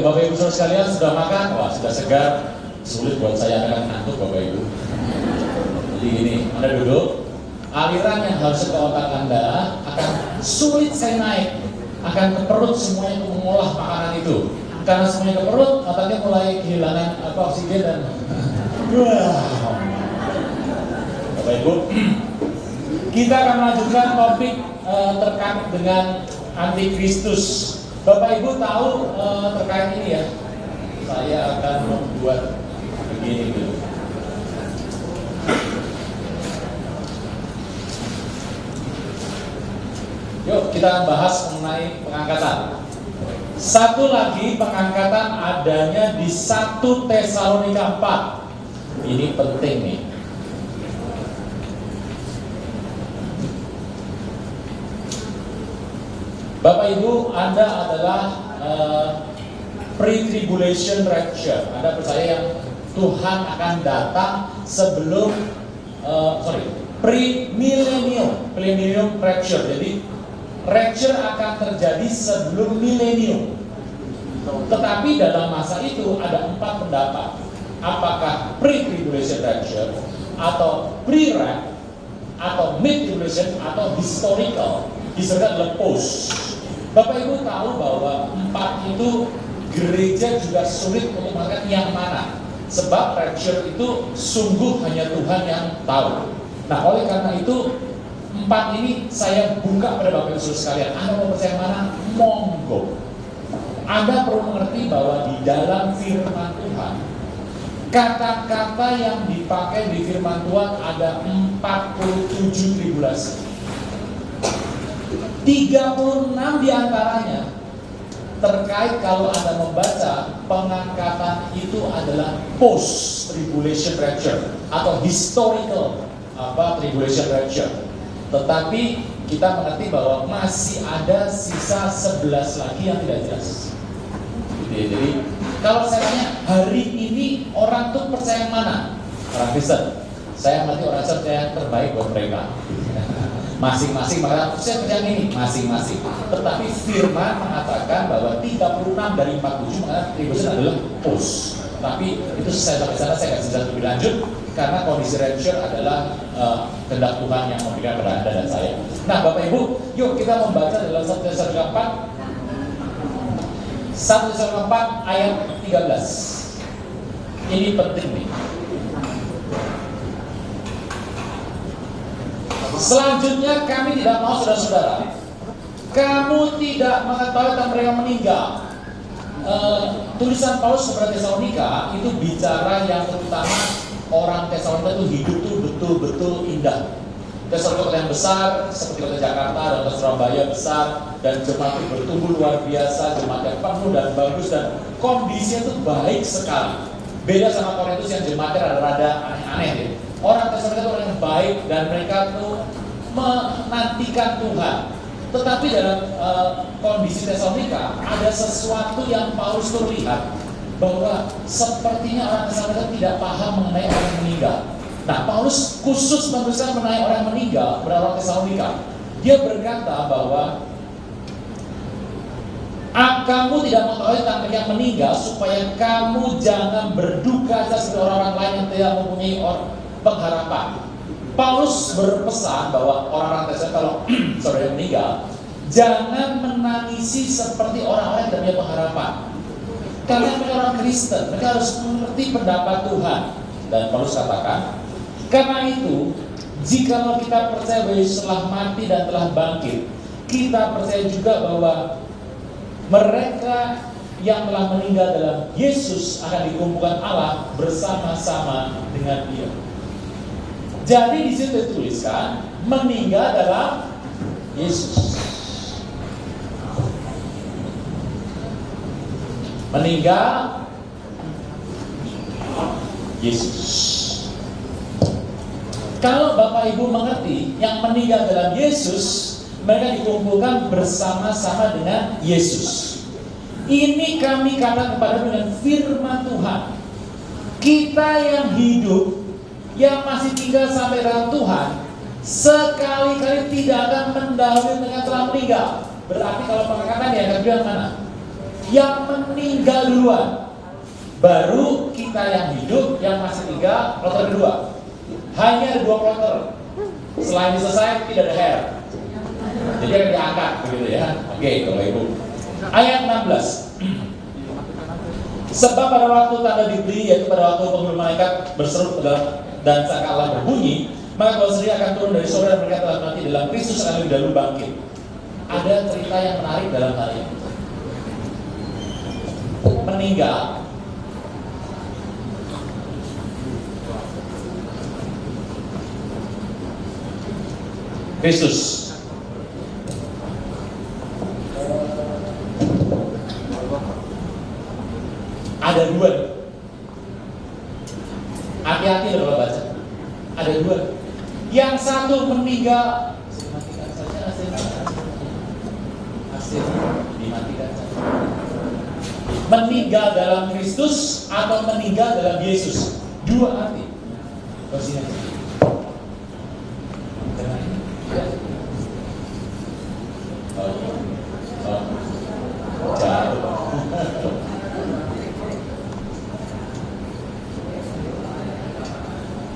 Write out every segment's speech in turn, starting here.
Bapak Ibu saudara sekalian sudah makan? Wah, sudah segar. Sulit buat saya akan ngantuk Bapak Ibu. Jadi gini, Anda duduk. Aliran yang harus ke otak Anda akan sulit saya naik. Akan ke perut semuanya untuk mengolah makanan itu. Karena semuanya ke perut, otaknya mulai kehilangan oksigen dan Bapak Ibu, kita akan melanjutkan topik terkait dengan Antikristus. Bapak Ibu tahu terkait ini ya. Saya akan membuat begini dulu. Yuk kita bahas mengenai pengangkatan. Satu lagi pengangkatan adanya di 1 Tesalonika 4. Ini penting nih. Bapak Ibu, Anda adalah pre-tribulation rapture. Anda percaya yang Tuhan akan datang sebelum pre-millennium rapture. Jadi rapture akan terjadi sebelum milenium. Tetapi dalam masa itu ada 4 pendapat. Apakah pre-tribulation rapture, atau pre-rap, atau mid-tribulation, atau historical. Historical adalah post. Bapak Ibu tahu bahwa 4 itu gereja juga sulit untuk mengatakan yang mana. Sebab rapture itu sungguh hanya Tuhan yang tahu. Nah, oleh karena itu 4 ini saya buka pada Bapak Ibu Saudara sekalian. Anda mau percaya mana? Monggo. Anda perlu mengerti bahwa di dalam firman Tuhan, kata-kata yang dipakai di firman Tuhan ada 47 tribulasi. 36 diantaranya terkait kalau Anda membaca pengangkatan itu adalah post tribulation rapture atau historical tribulation rapture. Tetapi kita mengerti bahwa masih ada sisa 11 lagi yang tidak jelas. Jadi kalau saya tanya hari ini orang tuh percaya yang mana? Orang Kristen. Saya mengerti orang Kristen yang terbaik buat mereka. Masing-masing mengatakan saya percaya ini masing-masing. Tetapi firman mengatakan bahwa 36 dari 47 mengatakan tribulation adalah post. Tapi itu saya sampai sana saya nggak bisa lebih lanjut karena kondisi rapture adalah kehendak Tuhan yang memberikan kepada Anda dan saya. Nah, Bapak Ibu, yuk kita membaca dalam 1 Tesalonika 4 ayat 13. Ini penting nih. Selanjutnya kami tidak mau saudara-saudara, kamu tidak mengetahui tentang mereka meninggal. Tulisan Paulus kepada Tesalonika itu bicara yang terutama orang Tesalonika itu hidup tuh betul-betul indah. Tesalonika kota yang besar seperti kota Jakarta dan kota Surabaya besar dan jemaat itu bertumbuh luar biasa, jemaat yang penuh dan bagus dan kondisinya itu baik sekali. Beda sama Korintus yang jemaatnya rada-rada aneh-aneh gitu. Orang Tesalonika itu orang yang baik dan mereka tuh menantikan Tuhan. Tetapi dalam kondisi Tesalonika ada sesuatu yang Paulus tuh lihat bahwa sepertinya orang Tesalonika tidak paham mengenai orang yang meninggal. Nah, Paulus khusus menuliskan mengenai orang yang meninggal kepada orang Tesalonika. Dia berkata bahwa kamu tidak mengetahui tentang mereka yang meninggal supaya kamu jangan berduka seperti orang-orang lain yang tidak mempunyai pengharapan. Paulus berpesan bahwa orang-orang Tesalonika kalau saudara meninggal, jangan menangisi seperti orang-orang yang tidak punya pengharapan. Karena mereka orang Kristen, mereka harus mengerti pendapat Tuhan. Dan Paulus katakan, karena itu, jika kita percaya bahwa Yesus telah mati dan telah bangkit, kita percaya juga bahwa mereka yang telah meninggal dalam Yesus akan dikumpulkan Allah bersama-sama dengan Dia. Jadi di situ dituliskan meninggal dalam Yesus. Meninggal Yesus. Kalau Bapak Ibu mengerti yang meninggal dalam Yesus, mereka dikumpulkan bersama-sama dengan Yesus. Ini kami katakan kepada dengan firman Tuhan. Kita yang hidup, yang masih tinggal sampai dalam Tuhan, sekali-kali tidak akan mendahului dengan telah meninggal. Berarti kalau pengangkatan ya akan bilang mana? yang meninggal duluan, baru kita yang hidup, yang masih tinggal kloter kedua. Hanya ada 2 kloter. Selain selesai tidak ada hair. Jadi akan diangkat begitu ya. Oke, Bapak Ibu. Ayat 16. Sebab pada waktu tanda dibeli, yaitu pada waktu penghulu malaikat berseru dan sangkala berbunyi, maka Tuhan sendiri akan turun dari surga dan mereka telah mati dalam Kristus akan lebih dahulu bangkit. Ada cerita yang menarik dalam hal ini. Meninggal, Kristus. Ada 2. Hati-hati kalau baca. Ada 2. Yang satu meninggal, matikan saja asing dimatikan saja. Meninggal dalam Kristus atau meninggal dalam Yesus. 2 arti. Posisinya.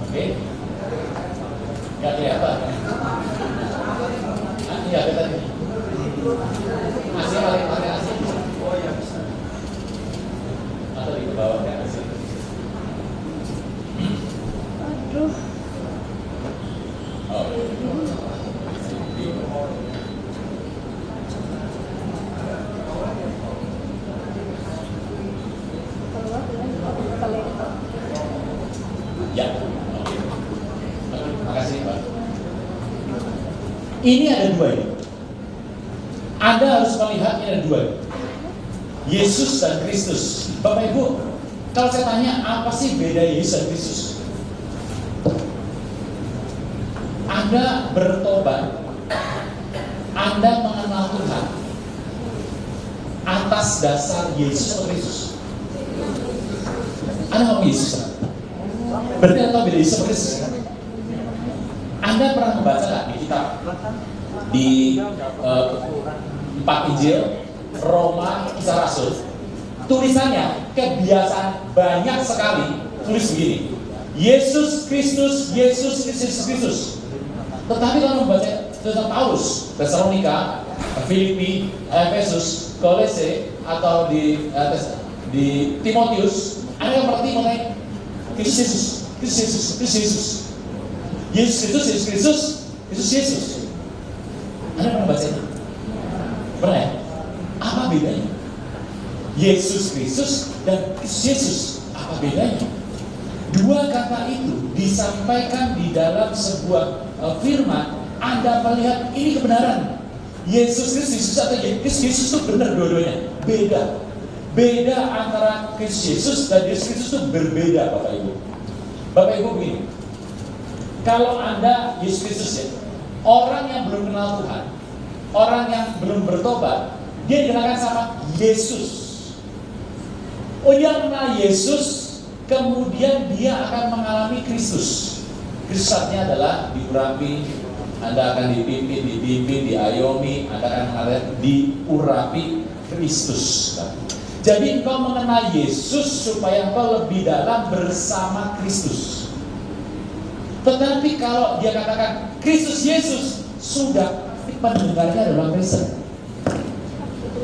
Oke, nggak kelihatan. Iya, kelihatan. Asing pakai asing. Oh ya bisa. Atau di bawah kayak asing. Aduh. Oh. Ya. Makasih Pak. Ini ada 2 ini. Anda harus melihat ini ada 2. Yesus dan Kristus. Bapak Ibu, kalau saya tanya apa sih beda Yesus dan Kristus? Anda bertobat, Anda mengenal Tuhan atas dasar Yesus atau Kristus. Anda ngomong Yesus. Berarti Anda tahu beda Yesus atau Kristus. Anda pernah membaca nggak di kitab di 4 Injil, Roma, Kisah Rasul? Tulisannya kebiasaan banyak sekali tulis begini: Yesus Kristus, Yesus Kristus, Kristus. Tetapi kalau membaca tulisan Paulus, Tesalonika, Filipi, Efesus, Kolose, atau di Timotius, Anda ngerti mengenai Kristus Yesus, Kristus Yesus, Kristus Yesus. Yesus Kristus, Yesus Kristus, Yesus Yesus. Anda pernah baca itu? Pernah ya? Apa bedanya? Yesus Kristus dan Kristus Yesus, apa bedanya? 2 kata itu disampaikan di dalam sebuah firman. Anda melihat ini kebenaran. Yesus Kristus atau Kristus Yesus itu benar dua-duanya. Beda antara Kristus Yesus dan Yesus Kristus itu berbeda, Bapak Ibu. Bapak Ibu begini. Kalau Anda Yesus Kristus ya, orang yang belum kenal Tuhan, orang yang belum bertobat, dia dikenakan sama Yesus. Oh, dia kenal Yesus, kemudian dia akan mengalami Kristus. Kristus artinya adalah diurapi, Anda akan dipimpin, dibimbing, diayomi, Anda akan mengalami diurapi Kristus. Jadi engkau mengenal Yesus supaya engkau lebih dalam bersama Kristus. Tetapi kalau dia katakan Kristus Yesus, sudah pendengarnya adalah Kristen.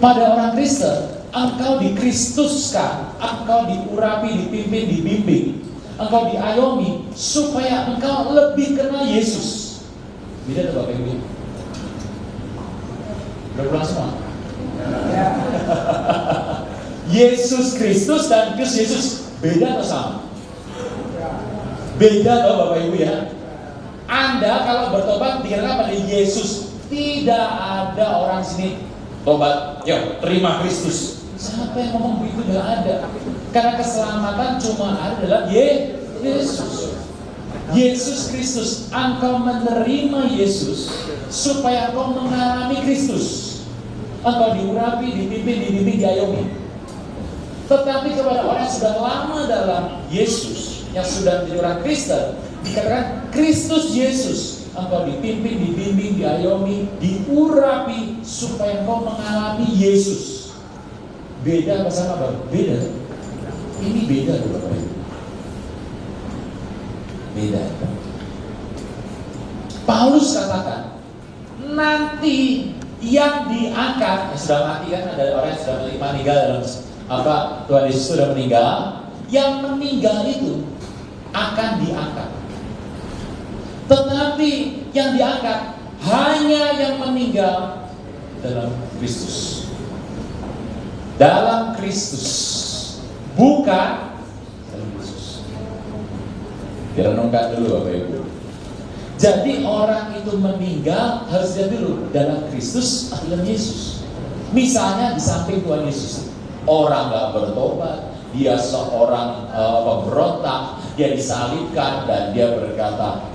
Pada orang Kristen, engkau dikristuskan, engkau diurapi, dipimpin, dibimbing, engkau diayomi supaya engkau lebih kenal Yesus. Beda tuh Bapak Ibu. Udah pulang semua? Ya. Yesus Kristus dan Kristus Yesus beda atau sama? Beda loh Bapak Ibu ya. Anda kalau bertobat dikatakan pada Yesus, tidak ada orang sini tobat, yuk terima Kristus. Siapa yang ngomong begitu? Tidak ada. Karena keselamatan cuma ada dalam Yesus. Yesus Kristus, engkau menerima Yesus supaya engkau mengalami Kristus. Engkau diurapi, dipimpin, dibimbing, diayomi. Tetapi kepada orang yang sudah lama dalam Yesus, yang sudah menjadi orang Kristen, dikatakan Kristus Yesus, engkau dipimpin, dibimbing, diayomi, diurapi supaya engkau mengalami Yesus. Beda sama apa? Beda. Ini beda loh Bapak Ibu. Beda. Paulus katakan, nanti yang diangkat, yang sudah mati kan, ada orang yang sudah meninggal dalam Tuhan Yesus sudah meninggal, yang meninggal itu akan diangkat. Tetapi yang diangkat hanya yang meninggal dalam Kristus. Dalam Kristus, bukan dalam Kristus. Direnungkan dulu Bapak Ibu. Jadi orang itu meninggal harus lihat dulu dalam Kristus atau dalam Yesus. Misalnya di samping Tuhan Yesus, orang nggak bertobat, dia seorang pemberontak, dia disalibkan dan dia berkata,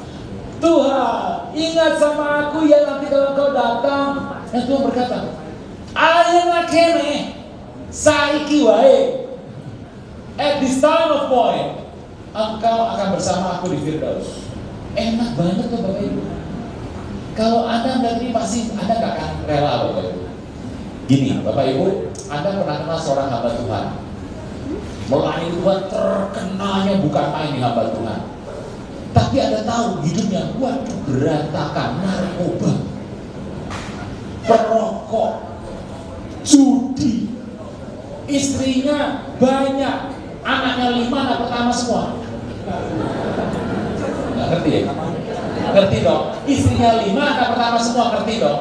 Tuhan, ingat sama aku ya nanti kalau kau datang. Dan Tuhan berkata, ayeuna kene, saiki wae. At this time of point, engkau akan bersama aku di Firdaus. Enak banget tuh Bapak Ibu. Kalau Anda melihat ini pasti Anda gak akan rela Bapak Ibu. Gini Bapak Ibu, Anda pernah kenal seorang hamba Tuhan. Melayani Tuhan terkenalnya bukan main di hamba Tuhan. Tapi Anda tahu hidupnya, waduh berantakan, narkoba, perokok, judi, istrinya banyak, anaknya 5, anak pertama semua. Nggak ngerti ya? Ngerti dong? Istrinya 5, anak pertama semua, ngerti dong?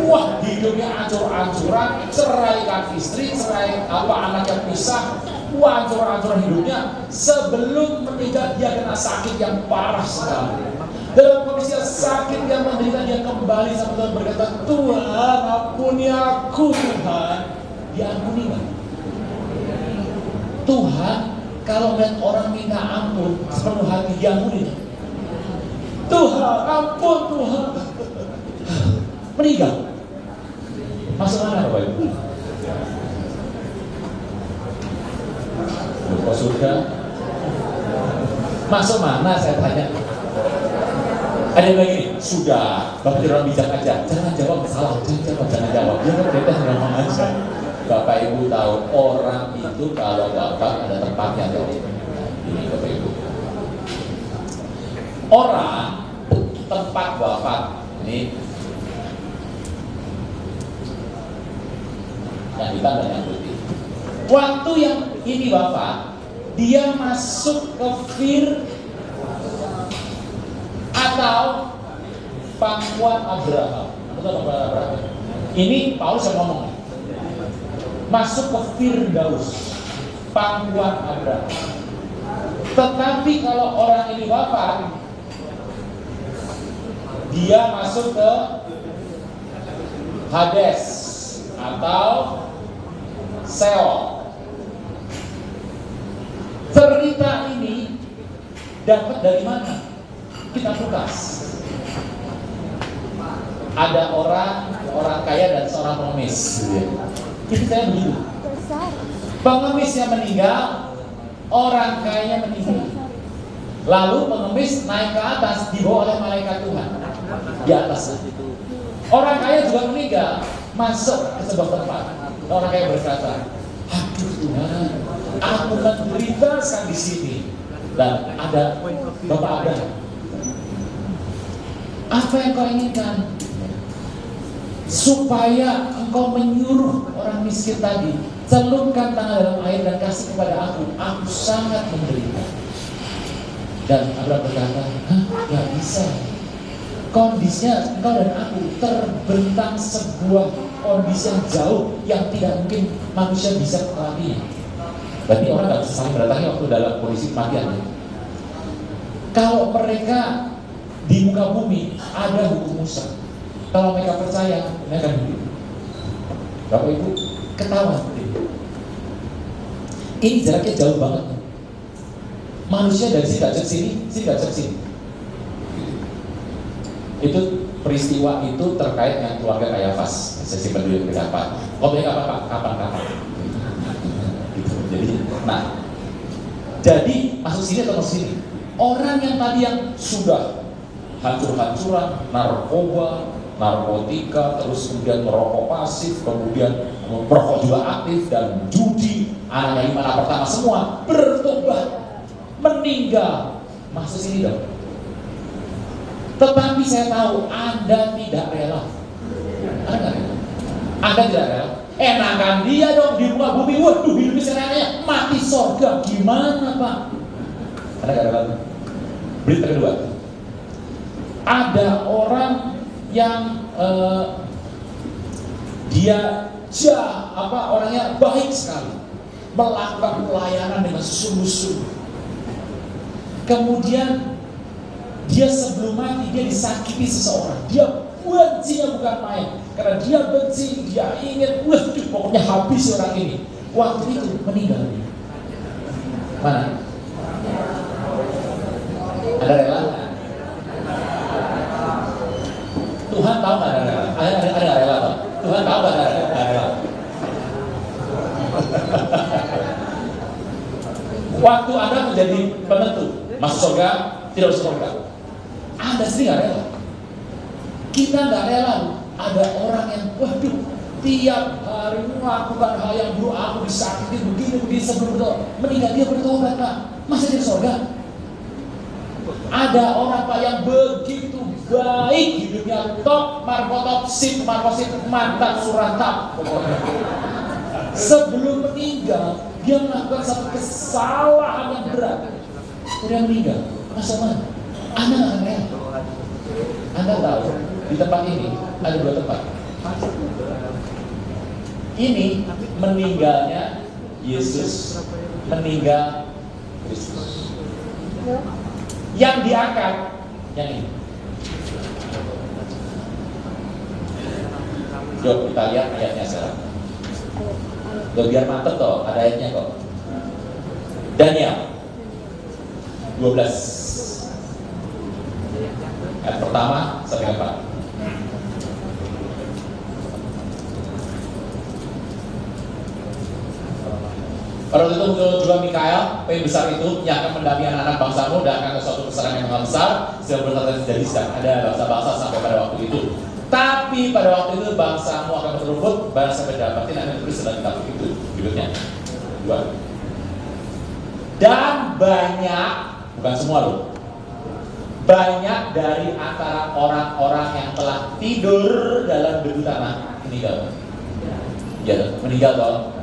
Wah, hidupnya ancur-ancuran, ceraikan istri, cerai anaknya pisah. Wah, ancur-ancuran hidupnya. Sebelum meninggal dia kena sakit yang parah sekali. Dalam kondisi sakit yang menderita, dia kembali sama Tuhan berkata, Tuhan ampuni aku Tuhan. Diampuni kan? Tuhan kalau melihat orang minta ampun sepenuh hati, diampuni. Tuhan ampun Tuhan. Meninggal. Masuk mana Bapak Ibu? Ke surga. Masuk mana saya tanya? Ada yang lagi nih? Sudah, Bapak jadi orang bijak aja. Jangan jawab salah, jangan jawab. Jangan kita ngomong aja. Bapak Ibu tahu orang itu kalau wafat ada tempatnya tuh. Ini Bapak Ibu. Orang tempat wafat ini yang hitam dan yang putih. Waktu yang ini wafat, dia masuk ke Fir atau pangkuan Abraham. Betul pangkuan Abraham. Ini Paulus yang ngomong. Masuk ke Firdaus, pangkuan Abraham. Tetapi kalau orang ini wafat, dia masuk ke Hades atau Seol. Cerita ini dapat dari mana? Kita Lukas. Ada orang kaya dan seorang pengemis. Itu saya begitu. Pengemis yang meninggal, orang kaya meninggal. Lalu pengemis naik ke atas, dibawa oleh malaikat Tuhan di atas. Orang kaya juga meninggal, masuk ke sebuah tempat. Orang kaya berkata, aduh Tuhan, aku menderita di sini. Dan ada Bapak Abraham. Apa yang kau inginkan? Supaya engkau menyuruh orang miskin tadi, celupkan tangan dalam air dan kasih kepada aku. Aku sangat menderita. Dan Abraham berkata, gak bisa. Kondisinya engkau dan aku terbentang sebuah kondisi yang jauh yang tidak mungkin manusia bisa melewatinya. Berarti orang gak bisa saling berdatangi waktu dalam kondisi kematian. Kalau mereka di muka bumi ada hukum Musa, kalau mereka percaya, mereka akan hidup. Bapak Ibu ketawa. Ini jaraknya jauh banget. Manusia dari sini gak ke sini. Itu peristiwa itu terkait dengan keluarga Kayafas. Saya simpan dulu ke depan. Mereka kapan? Gitu. Jadi masuk sini atau masuk sini? Orang yang tadi yang sudah hancur-hancuran, narkoba, narkotika, terus kemudian merokok pasif, kemudian Perokok juga aktif dan judi, anaknya 5 anak pertama semua bertobat, meninggal. Masuk sini dong. Tetapi saya tahu Anda tidak rela. Anda nggak rela. Anda tidak rela. Enakan dia dong di muka bumi. Waduh, hidupnya serangnya mati sorga. Gimana Pak? Anda nggak rela. Berita kedua, ada orang yang dia orangnya baik sekali, melakukan pelayanan dengan sungguh-sungguh. Kemudian dia sebelum mati dia disakiti seseorang, dia bencinya bukan main, karena dia benci, dia ingin, pokoknya habis orang ini. Waktu itu meninggal. Mana? Ada rela? Tuhan tahu nggak ada rela? Ada rela toh? Tuhan tahu nggak ada rela? Waktu Anda menjadi penentu masuk surga, tidak masuk surga, Anda sendiri nggak rela. Kita nggak rela. Ada orang yang tiap hari melakukan hal yang buruk, aku disakiti begini sebelum meninggal dia bertobat Pak, masa jadi surga? Ada orang Pak yang begitu baik hidupnya, top markotop sip markosit mantap surantap. Sebelum meninggal dia melakukan satu kesalahan yang berat, kemudian meninggal. Masa mana? Anda nggak akan rela. Anda tahu di tempat ini ada 2 tempat. Ini meninggalnya Yesus, meninggal Kristus. Yang diangkat yang ini. Coba kita lihat ayatnya sekarang. Biar mantep toh, ada ayatnya kok. Daniel 12 ayat pertama sampai 4. Pada waktu itu muncul juga Mikael, pemimpin besar itu yang akan mendampingi anak-anak bangsamu dan akan ke suatu keserangan yang besar, sehingga benar-benar terjadi sedang ada bangsa-bangsa sampai pada waktu itu. Tapi pada waktu itu bangsamu akan bertumpuk, barang sampai dapatin akan ditulis dalam kitab itu. Berikutnya 2. Dan banyak, bukan semua loh, banyak dari antara orang-orang yang telah tidur dalam debu tanah meninggal. Ya, meninggal toh.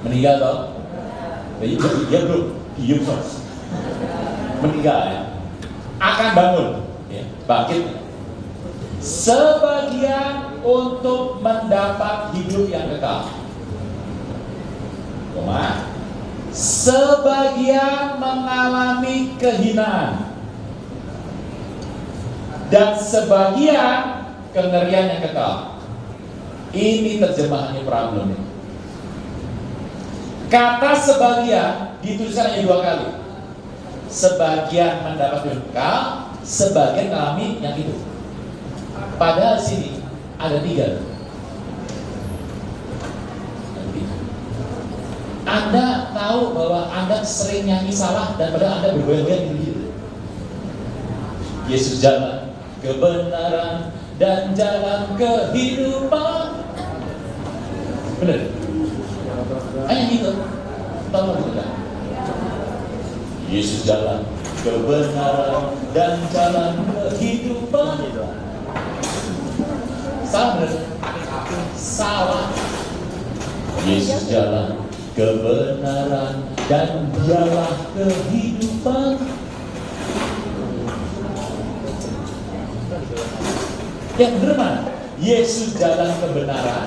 Meninggal toh? Dia belum, diem sos. Meninggal ya. Akan bangun, ya, bangkit. Sebagian untuk mendapat hidup yang kekal. Sebagian mengalami kehinaan. Dan sebagian kengerian yang kekal. Ini terjemahannya problemnya. Kata sebagian dituliskan hanya 2 kali. Sebagian mendapat hidup kekal, sebagian mengalami yang hidup. Padahal sini ada 3. Anda tahu bahwa Anda sering nyanyi salah dan padahal Anda bergoyang-goyang gitu. Yesus jalan kebenaran dan jalan kehidupan. Benar? Hanya gitu. Tahu gitu kan? Yesus jalan kebenaran dan jalan kehidupan. Salah benar? Salah. Yesus jalan kebenaran dan jalan kehidupan. Yang benar mana? Yesus jalan kebenaran,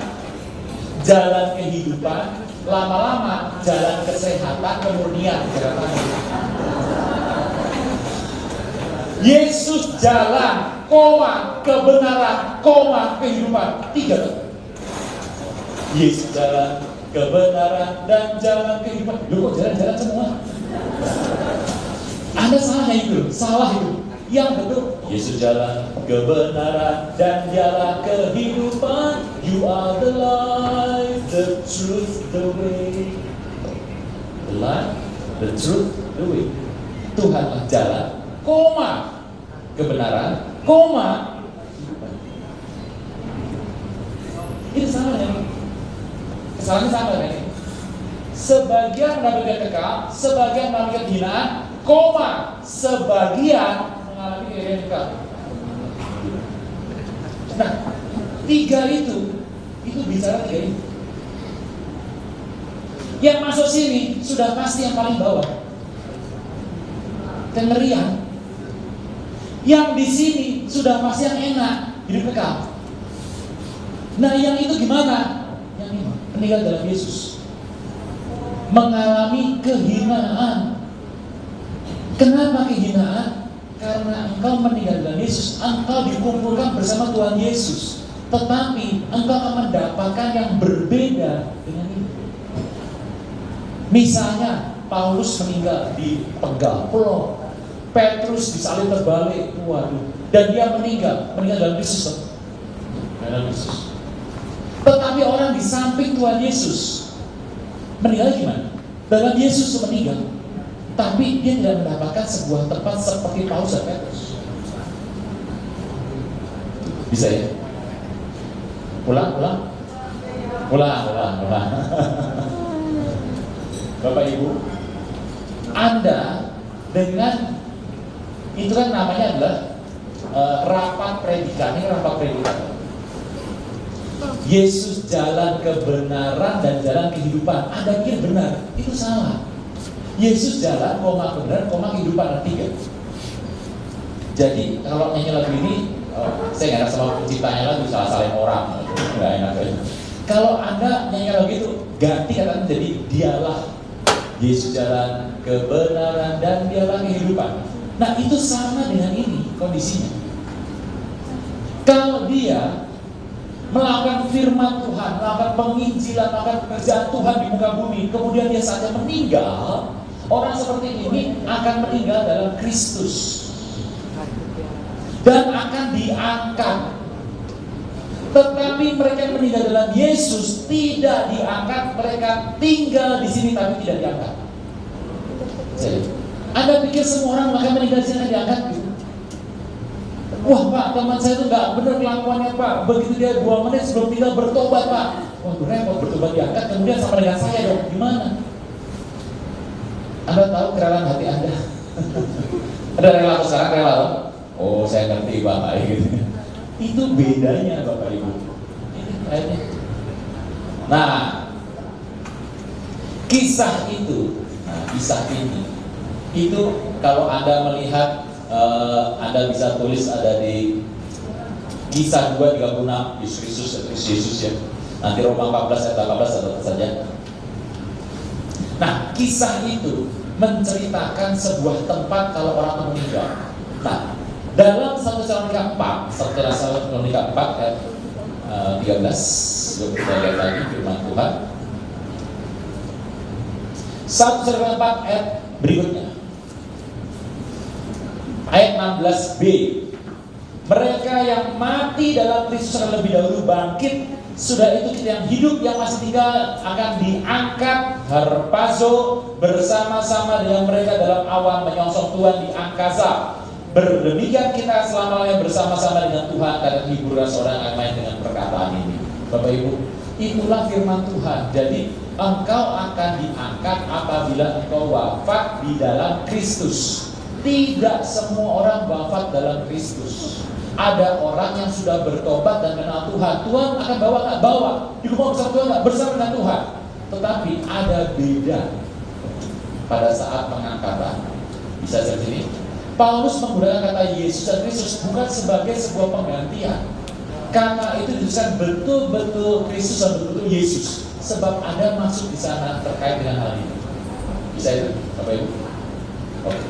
jalan kehidupan, lama-lama jalan kesehatan, kemurnian. Yesus jalan, kebenaran, kehidupan. 3. Yesus jalan, kebenaran, dan jalan kehidupan. Loh kok jalan-jalan semua? Anda salahnya itu, salah itu. Yang betul, Yesus jalan, kebenaran, dan jalan kehidupan. You are the light, the truth, the way. The light, the truth, the way. Tuhanlah jalan, kebenaran, kehidupan. Ini salahnya. Kesalahannya sama dengan ini. Sebagian mendapatkan kekal, sebagian mendapatkan hinaan, koma, sebagian mengalami kekayaan kekal. Nah, tiga itu bicara tiga ini. Yang masuk sini sudah pasti yang paling bawah, kengerian. Yang di sini sudah pasti yang enak, hidup kekal. Nah, yang itu gimana? Yang ini meninggal dalam Yesus, mengalami kehinaan. Kenapa kehinaan? Karena engkau meninggal dalam Yesus, engkau dikumpulkan bersama Tuhan Yesus, tetapi engkau akan mendapatkan yang berbeda dengan ini. Misalnya Paulus meninggal di penggal pulau, Petrus disalib terbalik, waduh, dan dia meninggal dalam Kristus. Dalam Kristus. Tetapi orang di samping Tuhan Yesus meninggal gimana? Dalam Yesus meninggal, tapi dia tidak mendapatkan sebuah tempat seperti Paulus dan Petrus. Bisa ya? Ulang. Bapak Ibu, Anda dengan itu kan namanya adalah rapat predikat. Ini rapat predikat. Yesus jalan kebenaran dan jalan kehidupan. Anda pikir benar, itu salah. Yesus jalan, koma kebenaran, koma kehidupan, tiga. Jadi kalau nyanyi lagu ini, saya nggak ada sama penciptanya lagu, salah-salahin orang, nggak enak aja. Kalau Anda nyanyi lagu itu, ganti kata jadi dialah Yesus jalan kebenaran dan dialah kehidupan. Nah, itu sama dengan ini kondisinya. Kalau dia melakukan firman Tuhan, melakukan penginjilan, melakukan pekerjaan Tuhan di muka bumi, kemudian dia saatnya meninggal, orang seperti ini akan meninggal dalam Kristus dan akan diangkat. Tetapi mereka yang meninggal dalam Yesus tidak diangkat, mereka tinggal di sini tapi tidak diangkat. Jadi, Anda pikir semua orang akan meninggal di sini diangkat? Gitu? Wah Pak, teman saya itu nggak benar kelakuannya Pak. Begitu dia 2 menit sebelum tinggal bertobat Pak. Wah repot, bertobat diangkat, kemudian sama dengan saya dong. Gimana? Anda tahu kerelaan hati Anda? Ada rela atau sekarang rela? Oh saya ngerti Pak, gitu. Itu bedanya Bapak Ibu. Ini nah, kisah itu, kisah ini, itu kalau Anda melihat, Anda bisa tulis ada di Kisah 2:36, Yesus ya. Nanti Roma 14 ayat 18 atau saja. Nah, kisah itu menceritakan sebuah tempat kalau orang meninggal. Nah, dalam 1 Tesalonika 4 ayat 13, kita lihat lagi firman Tuhan. 1 Tesalonika 4 ayat berikutnya, ayat 16b. Mereka yang mati dalam Kristus akan lebih dahulu bangkit, sudah itu kita yang hidup yang masih tinggal akan diangkat harpazo bersama-sama dengan mereka dalam awan menyongsong Tuhan di angkasa. Berdemikian kita selamanya bersama-sama dengan Tuhan, karena hiburan seorang akan main dengan perkataan ini. Bapak Ibu, itulah firman Tuhan. Jadi engkau akan diangkat apabila engkau wafat di dalam Kristus. Tidak semua orang wafat dalam Kristus. Ada orang yang sudah bertobat dan kenal Tuhan. Tuhan akan bawa nggak? Bawa. Di rumah bersama Tuhan nggak? Bersama dengan Tuhan. Tetapi ada beda pada saat pengangkatan. Bisa seperti ini. Paulus menggunakan kata Yesus dan Kristus bukan sebagai sebuah penggantian. Kata itu dituliskan betul-betul Kristus dan betul-betul Yesus. Sebab ada maksud di sana terkait dengan hal ini. Bisa itu, Bapak Ibu? Oke.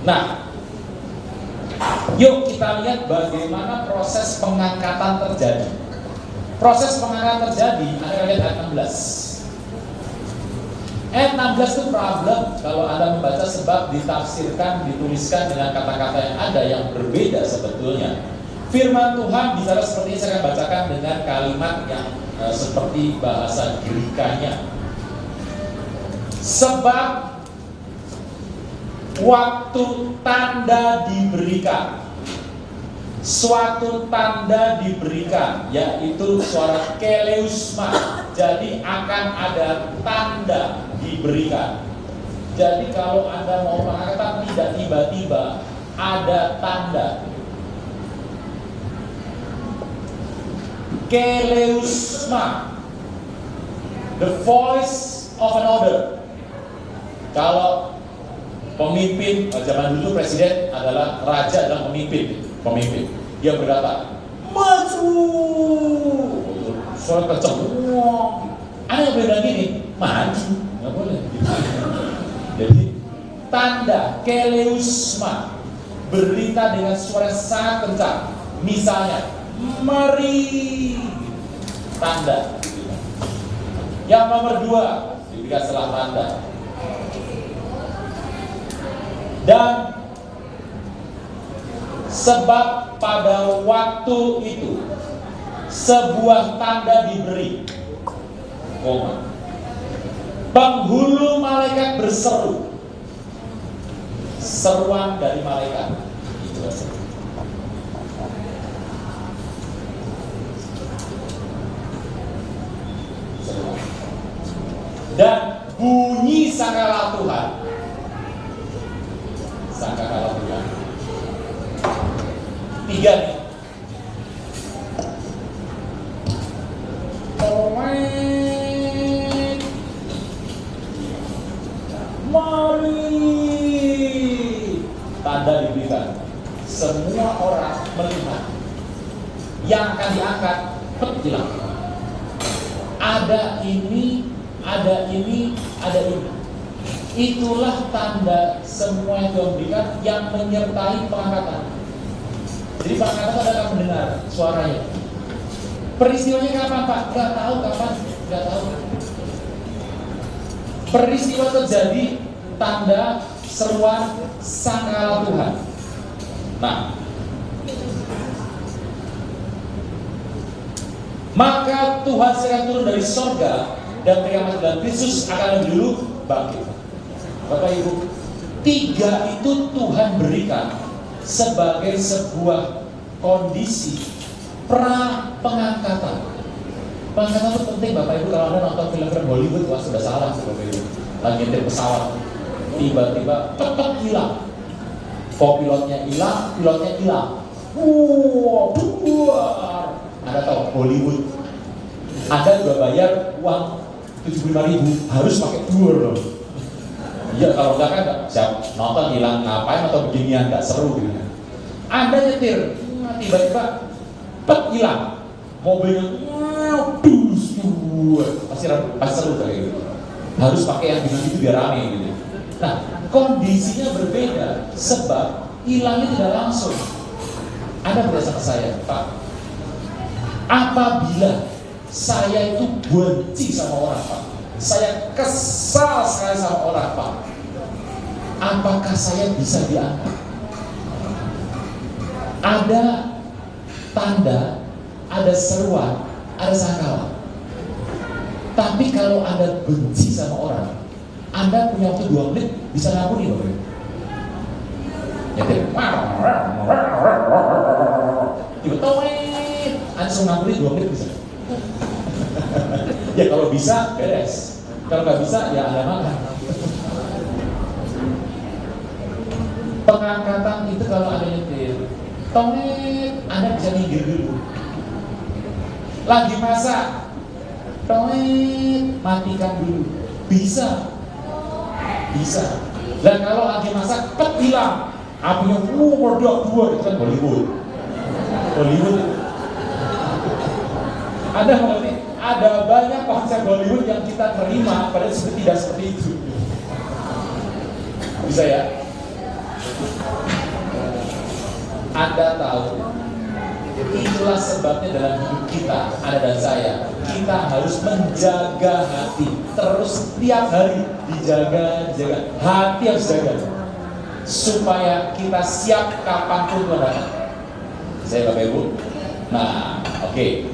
Nah, yuk kita lihat bagaimana proses pengangkatan terjadi. Proses pengangkatan terjadi, Anda lihat ayat 16. Ayat 16 itu problem kalau Anda membaca, sebab ditafsirkan, dituliskan dengan kata-kata yang ada yang berbeda sebetulnya. Firman Tuhan bicara seperti ini, saya akan bacakan dengan kalimat yang seperti bahasa Girikanya. Sebab waktu tanda diberikan. suatu tanda diberikan, yaitu suara keleusma. Jadi akan ada tanda diberikan. Jadi kalau Anda mau pengangkatan tidak tiba-tiba, ada tanda. Keleusma, the voice of an order. Kalau pemimpin zaman dulu, presiden adalah raja, adalah pemimpin. Dia berkata, maju, suara kencang. Ada yang bilang gini, maju, nggak boleh. Jadi tanda keleusma, berita dengan suara sangat kencang. Misalnya, mari, tanda. Yang nomor 2 diberikan setelah tanda. Dan sebab pada waktu itu sebuah tanda diberi, penghulu malaikat berseru, seruan dari malaikat. Dan bunyi sangkakala Tuhan, sangkakala Tuhan. 3 nih. Mari, tanda diberikan. Semua orang melihat. Yang akan diangkat, hilang. Ada ini, ada ini, ada ini. Itulah tanda semua yang Tuhan berikan yang menyertai pengangkatan. Jadi pengangkatan adalah mendengar suaranya. Peristiwanya kapan, Pak? Gak tahu kapan, gak tahu. Peristiwa terjadi, tanda seruan sangkakala Tuhan. Nah, maka Tuhan akan turun dari sorga dan beriamat dan Kristus akan lebih dulu bangkit. Bapak Ibu, 3 itu Tuhan berikan sebagai sebuah kondisi pra pengangkatan. Pengangkatan itu penting, Bapak Ibu. Kalau Anda nonton film-film Hollywood, wah sudah salah, Bapak Ibu. Lagi nyetir pesawat, tiba-tiba cepet hilang. Co-pilotnya hilang, pilotnya hilang. Anda tahu Hollywood, Anda juga bayar uang 75.000, harus pakai tour loh. Iya, kalau enggak kan siap nonton hilang ngapain atau beginian, nggak seru gitu. Anda nyetir, tiba-tiba hilang, mobilnya pasti seru kayak gitu. Harus pakai yang begitu biar rame gitu. Nah, kondisinya berbeda sebab hilangnya tidak langsung. Anda berkata sama saya, Pak, apabila saya itu benci sama orang, Pak, saya kesal sekali sama orang, Pak, apakah saya bisa diangkat? Ada tanda, ada seruan, ada sangkala. Tapi kalau Anda benci sama orang, Anda punya waktu 2 menit bisa ngampuni, Bapak. Nyetir, tiba-tiba Anda suruh ngampuni 2 menit bisa. Ya kalau bisa beres, kalau nggak bisa ya Anda makan. Pengangkatan itu kalau Anda nyetir, Anda bisa minggir dulu. Lagi masak, matikan dulu. Bisa. Dan kalau lagi masak, hilang. Apinya meledak 2, itu kan Hollywood. Anda mengerti? Ada banyak konsep Hollywood yang kita terima, padahal tidak seperti itu. Bisa ya? Anda tahu, itulah sebabnya dalam hidup kita, Anda dan saya, kita harus menjaga hati. Terus setiap hari dijaga. Hati harus jaga, supaya kita siap kapanpun Tuhan datang. Saya Bapak Ibu. Nah, oke.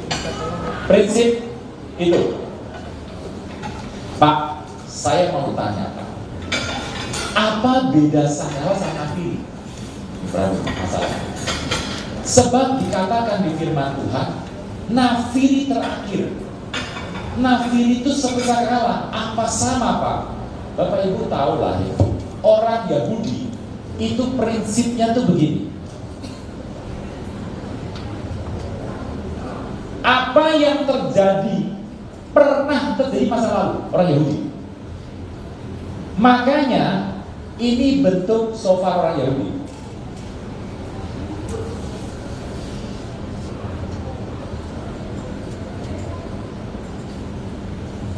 Prinsip itu. Pak, saya mau tanya, Pak, apa beda sangkala sama pilih? Masalah. Sebab dikatakan di firman Tuhan, nafiri terakhir. Nafiri itu sangkakala. Apa sama Pak? Bapak Ibu tahu lah ya, orang Yahudi itu prinsipnya tuh begini. Apa yang terjadi pernah terjadi masa lalu orang Yahudi. Makanya ini bentuk sofa orang Yahudi.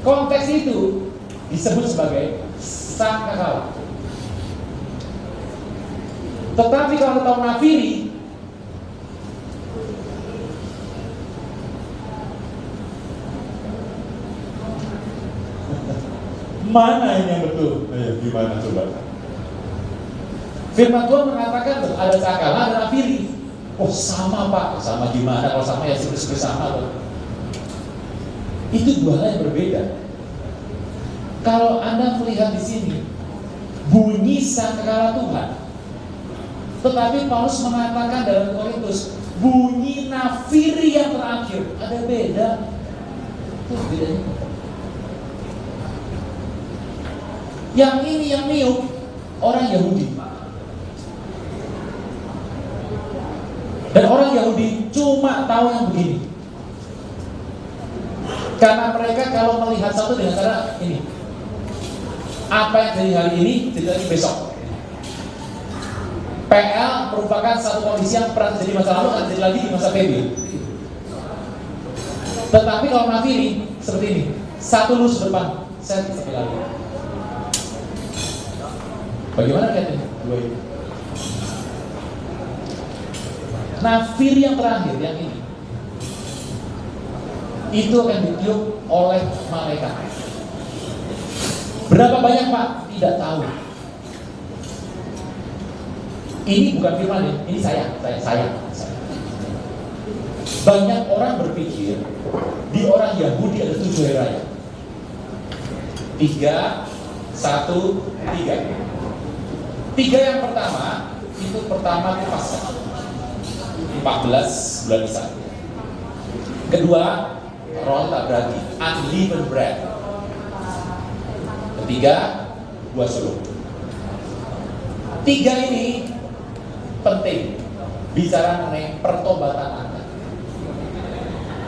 Konteks itu disebut sebagai sangkakala. Tetapi kalau tahu nafiri, mana ini yang betul? Gimana coba? Firman Tuhan mengatakan ada sangkakala, ada nafiri. Oh sama Pak, sama gimana? Kalau sama ya seperti sama loh. Itu dua hal yang berbeda. Kalau Anda melihat di sini bunyi sangkakala Tuhan, tetapi Paulus mengatakan dalam Korintus bunyi nafiri yang terakhir, ada beda. Itu bedanya. Yang ini yang niup orang Yahudi. Dan orang Yahudi cuma tahu yang begini. Karena mereka kalau melihat satu dengan cara ini, apa yang terjadi hari ini terjadi lagi besok. PL merupakan satu kondisi yang pernah terjadi masa lalu akan terjadi lagi di masa PB. Tetapi kalau nafiri seperti ini, satu lulus depan, saya sampai lagi. Bagaimana lihatnya? Dua ini. Nafiri yang terakhir, yang ini, itu akan ditiup oleh malaikat. Berapa banyak Pak? Tidak tahu. Ini bukan firman ya, ini saya. Banyak orang berpikir di orang Yahudi ada 7 hari raya. 3, 1, 3. 3 yang pertama itu pertama Paskah 14 bulan Nisan. Kedua roti tak beragi, unleavened bread. Ketiga buah sulung. 3 ini penting bicara mengenai pertobatan Anda.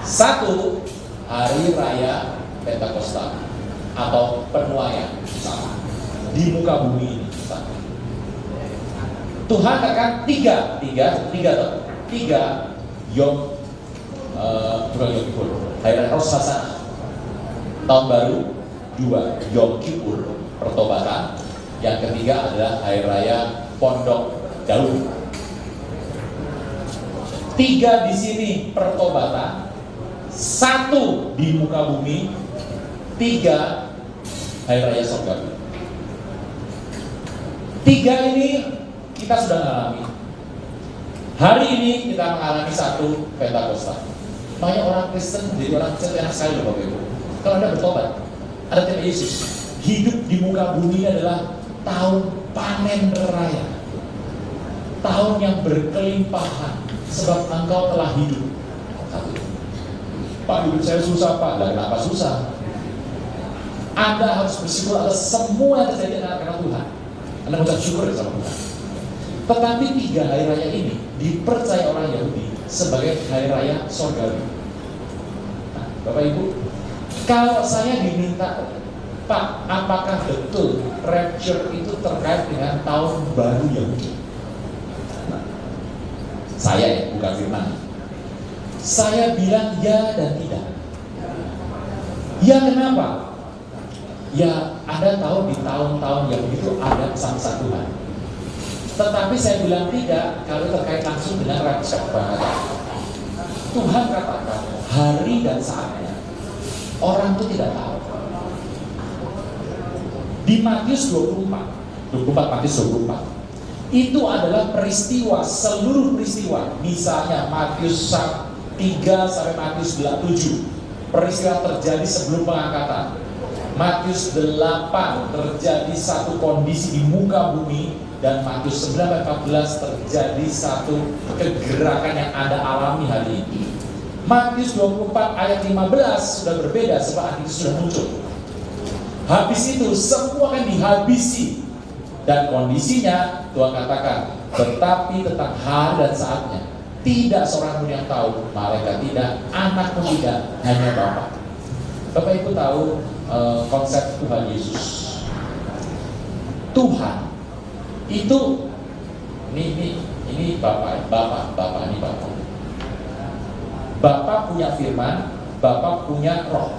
1, hari raya Pentakosta atau penuaian sama di muka bumi ini. Tuhan akan 3 Yom bukan Yom Kippur, hari raya Rosh Hashanah, tahun baru. 2 Yom Kippur, pertobatan. Yang ketiga adalah hari raya Pondok Daun. 3 di sini pertobatan, 1 di muka bumi, 3 hari raya sorgawi. 3 ini kita sudah mengalami. Hari ini kita mengalami 1 Pentakosta. Makanya orang Kristen jadi orang Kristen enak sekali loh Bapak Ibu. Kalau Anda bertobat, ada tema Yesus. Hidup di muka bumi adalah tahun panen raya, tahun yang berkelimpahan, sebab engkau telah hidup. Pak, hidup saya susah Pak. Lah kenapa susah? Anda harus bersyukur atas semua yang terjadi karena Tuhan. Anda mengucap syukur sama Tuhan. Tetapi 3 hari raya ini dipercaya orang Yahudi sebagai hari raya sorgawi. Nah, Bapak Ibu, kalau saya diminta, Pak, apakah betul rapture itu terkait dengan tahun baru Yahudi? Nah, saya ya, bukan firman. Saya bilang ya dan tidak. Ya kenapa? Ya Anda tahu di tahun-tahun Yahudi itu ada pesan-pesan Tuhan. Tetapi saya bilang tidak kalau terkait langsung dengan rapture banget. Tuhan katakan hari dan saatnya orang itu tidak tahu. Di Matius 24 Matius 24 itu adalah peristiwa, seluruh peristiwa. Misalnya Matius 3 sampai Matius 7 peristiwa terjadi sebelum pengangkatan. Matius 8 terjadi satu kondisi di muka bumi dan Matius 9-14 terjadi satu kegerakan yang Anda alami hari ini. Matius 24 ayat 15 sudah berbeda sebab Antikristus sudah muncul. Habis itu semua akan dihabisi. Dan kondisinya Tuhan katakan, tetapi tentang hari dan saatnya tidak seorang pun yang tahu, malaikat tidak, anak pun tidak, hanya Bapa. Bapak Ibu tahu konsep Tuhan Yesus. Tuhan itu ini Bapak ini Bapak. Bapak punya firman, Bapak punya roh.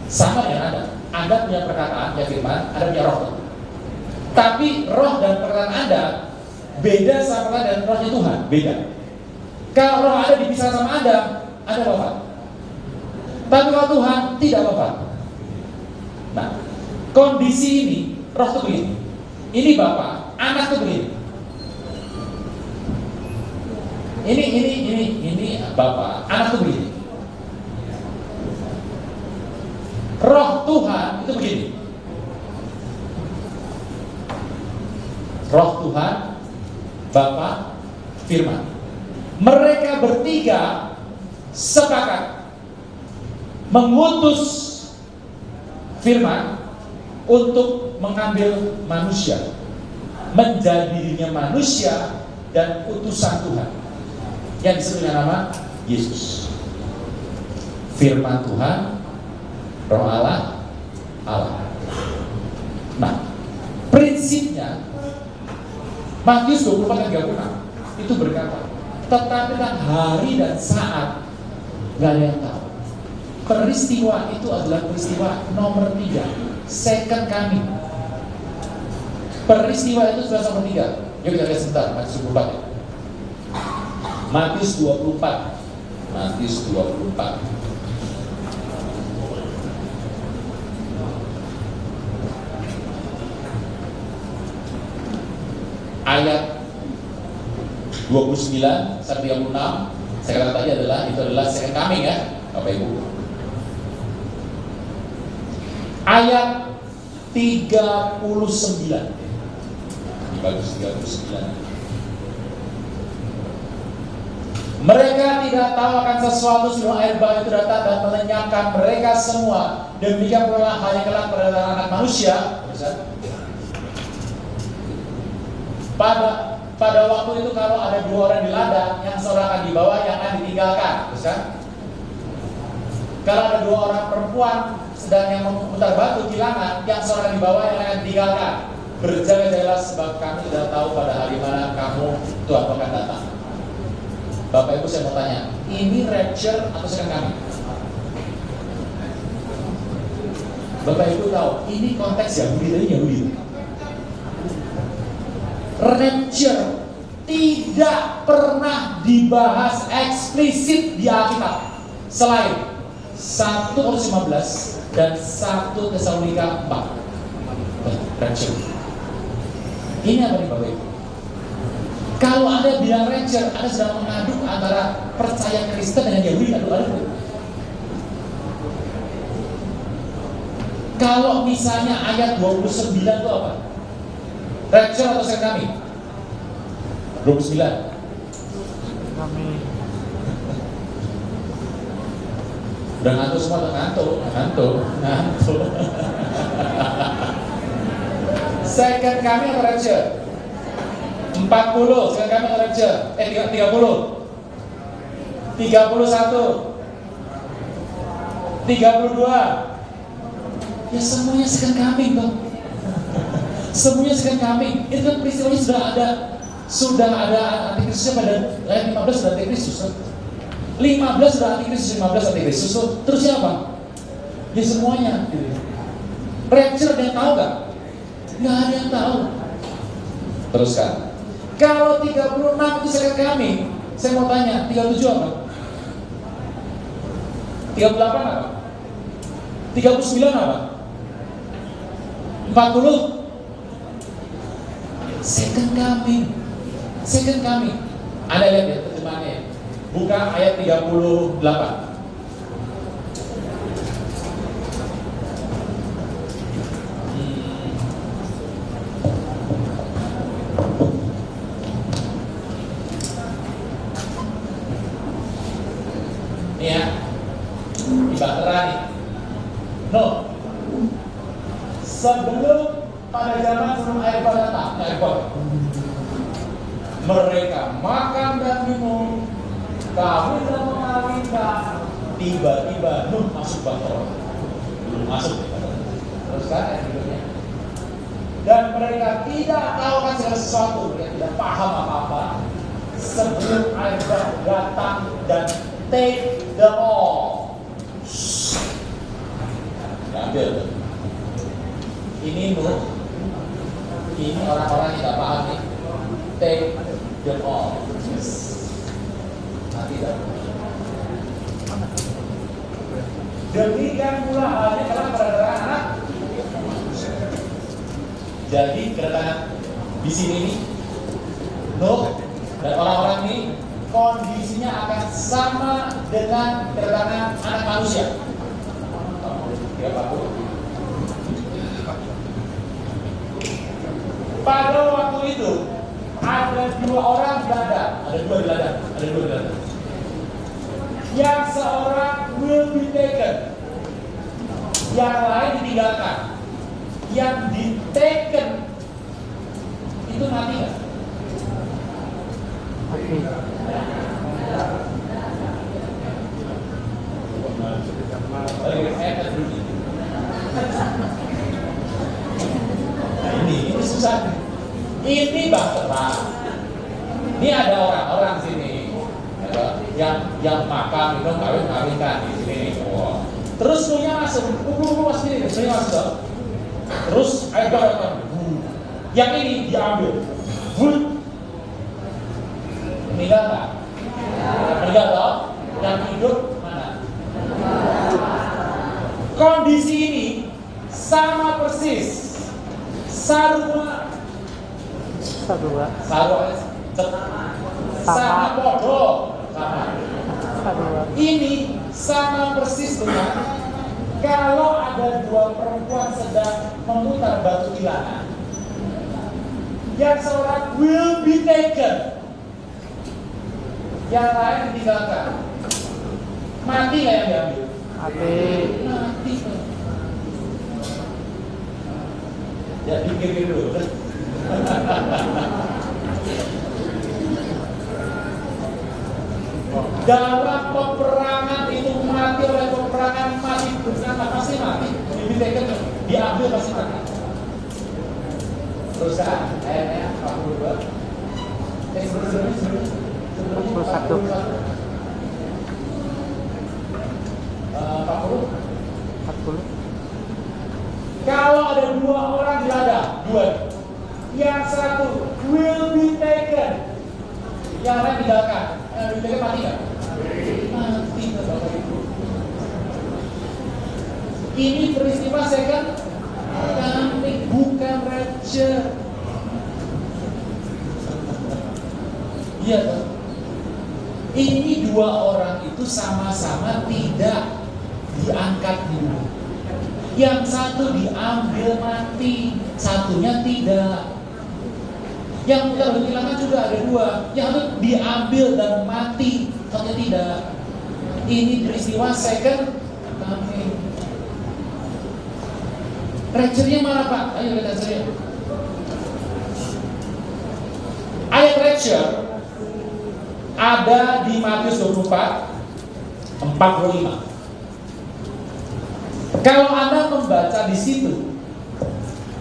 Sama dengan Anda punya perkataan, punya firman, Anda punya roh. Tapi roh dan perkataan Anda beda sama dan rohnya Tuhan, beda. Kalau roh Anda dipisah sama Anda wafat. Tapi kalau Tuhan tidak wafat. Nah, kondisi ini, roh itu begini. Ini Bapak, anak itu begini. Ini Bapak, anak itu begini. Roh Tuhan itu begini. Roh Tuhan, Bapa, firman. Mereka bertiga sepakat mengutus firman untuk mengambil manusia, menjadi dirinya manusia dan utusan Tuhan yang disebut dengan nama Yesus. Firman Tuhan, Roh Allah, Allah. Nah, prinsipnya Matius 24-36 itu berkata, tetapi tentang hari dan saat gak ada yang tahu. Peristiwa itu adalah peristiwa nomor 3, second coming. Peristiwa itu sudah nomor 3. Yuk kita lihat sebentar, Matius 24. Matius 24. Matius 24. Ayat 29 sampai 36, saya katakan tadi itu adalah second coming ya, Bapak Ibu. Ayat 39. Bagus, 39. Mereka tidak tahu akan sesuatu sebelum air bah itu datang dan melenyapkan mereka semua. Demikian pula hal yang kelak pada anak manusia. Pada waktu itu kalau ada 2 orang di ladang, yang seorang akan dibawa, yang akan ditinggalkan, Kalau ada 2 orang perempuan sedang yang memutar batu kilangan, yang seorang akan dibawa, yang akan ditinggalkan. Berjaga-jagalah sebab kami tidak tahu pada hari mana kamu Tuhan akan datang. Bapak Ibu, saya mau tanya, ini rapture atau second coming? Bapak Ibu tahu, ini konteks Yahudi dari Yahudi. Rapture tidak pernah dibahas eksplisit di Alkitab selain 1 Korintus 15 dan 1 Tesalonika 4. Rapture. Ini apa nih Bapak Ibu? Kalau Anda bilang rapture, Anda sedang mengaduk antara percaya Kristen dengan Yahudi, aduk-aduk. Kalau misalnya ayat 29 itu apa? Rapture atau second coming? 29. Udah ngantuk semua, ngantuk. Second coming atau rapture? 40, second coming atau rapture? 30. 31. 32. Ya semuanya second coming dong. Semuanya second coming. Itu kan peristiwanya sudah ada antikristusnya pada ayat 15 sudah antikristus. 15 sudah antikristus, 15 antikristus. Terusnya apa? Ya semuanya. Rapture ada yang tahu gak? Gak ada yang tahu. Teruskan. Kalau 36 itu second coming, saya mau tanya, 37 apa? 38 apa? 39 apa? 40? Second coming. Anda lihat ya terjemahannya. Buka ayat 38. pada zaman sebelum air bah datang, mereka makan dan minum, kawin dan mengawinkan, tiba-tiba Nuh masuk bahtera, belum masuk, terus kan berikutnya. Dan mereka tidak tahu kan segala sesuatu, mereka tidak paham apa-apa sebelum air bah datang dan take them all. Diambil. Ini Nuh, ini orang-orang yang tidak paham nih. Take them all. Nanti dah. Demikian pula halnya dalam kedatangan anak. Jadi kedatangan di sini nih, Nuh dan orang-orang ini kondisinya akan sama dengan kedatangan anak manusia. 340. Pada waktu itu ada dua orang di ladang, ada dua di ladang. Yang seorang will be taken, yang lain ditinggalkan. Yang di taken itu mati nggak? Nah ini susah. Ini bahtera. Ini ada orang-orang sini, yang makan, minum, kawin-kawinkan di sini. Wow. Terus punya masuk, masuk ini, punya masuk. Terus air bah. Yang ini diambil. Meninggal nggak? Meninggal toh? Yang hidup mana? Kondisi ini sama persis. Sarua sama bodoh sama. Ini sama persis dengan kalau ada dua perempuan sedang memutar batu bilangan. Yang seorang will be taken, yang lain ditinggalkan. Mati nggak yang diambil? Mati. Ya pikir dulu. Dalam peperangan itu mati oleh peperangan mati bukan pasti mati. Diambil pasti mati. Terus kan ayatnya 42. Sebelum 40. Kalau ada dua orang di ladang, yang satu will be taken, yang lain tinggalkan. Yang ditinggalkan mati nggak? Mati Bapak Ibu. Ini peristiwa second coming, bukan rapture. Iya kan? Ini dua orang itu sama-sama tidak diangkat dulu. Yang satu diambil mati, satunya tidak. Yang putar kehilangan juga ada dua. Yang satu diambil dan mati, satunya tidak. Ini peristiwa second coming. Rapture-nya mana Pak? Ayo lihat rapture-nya. Ayat rapture ada di Matius 24, 45. Kalau Anda membaca di situ,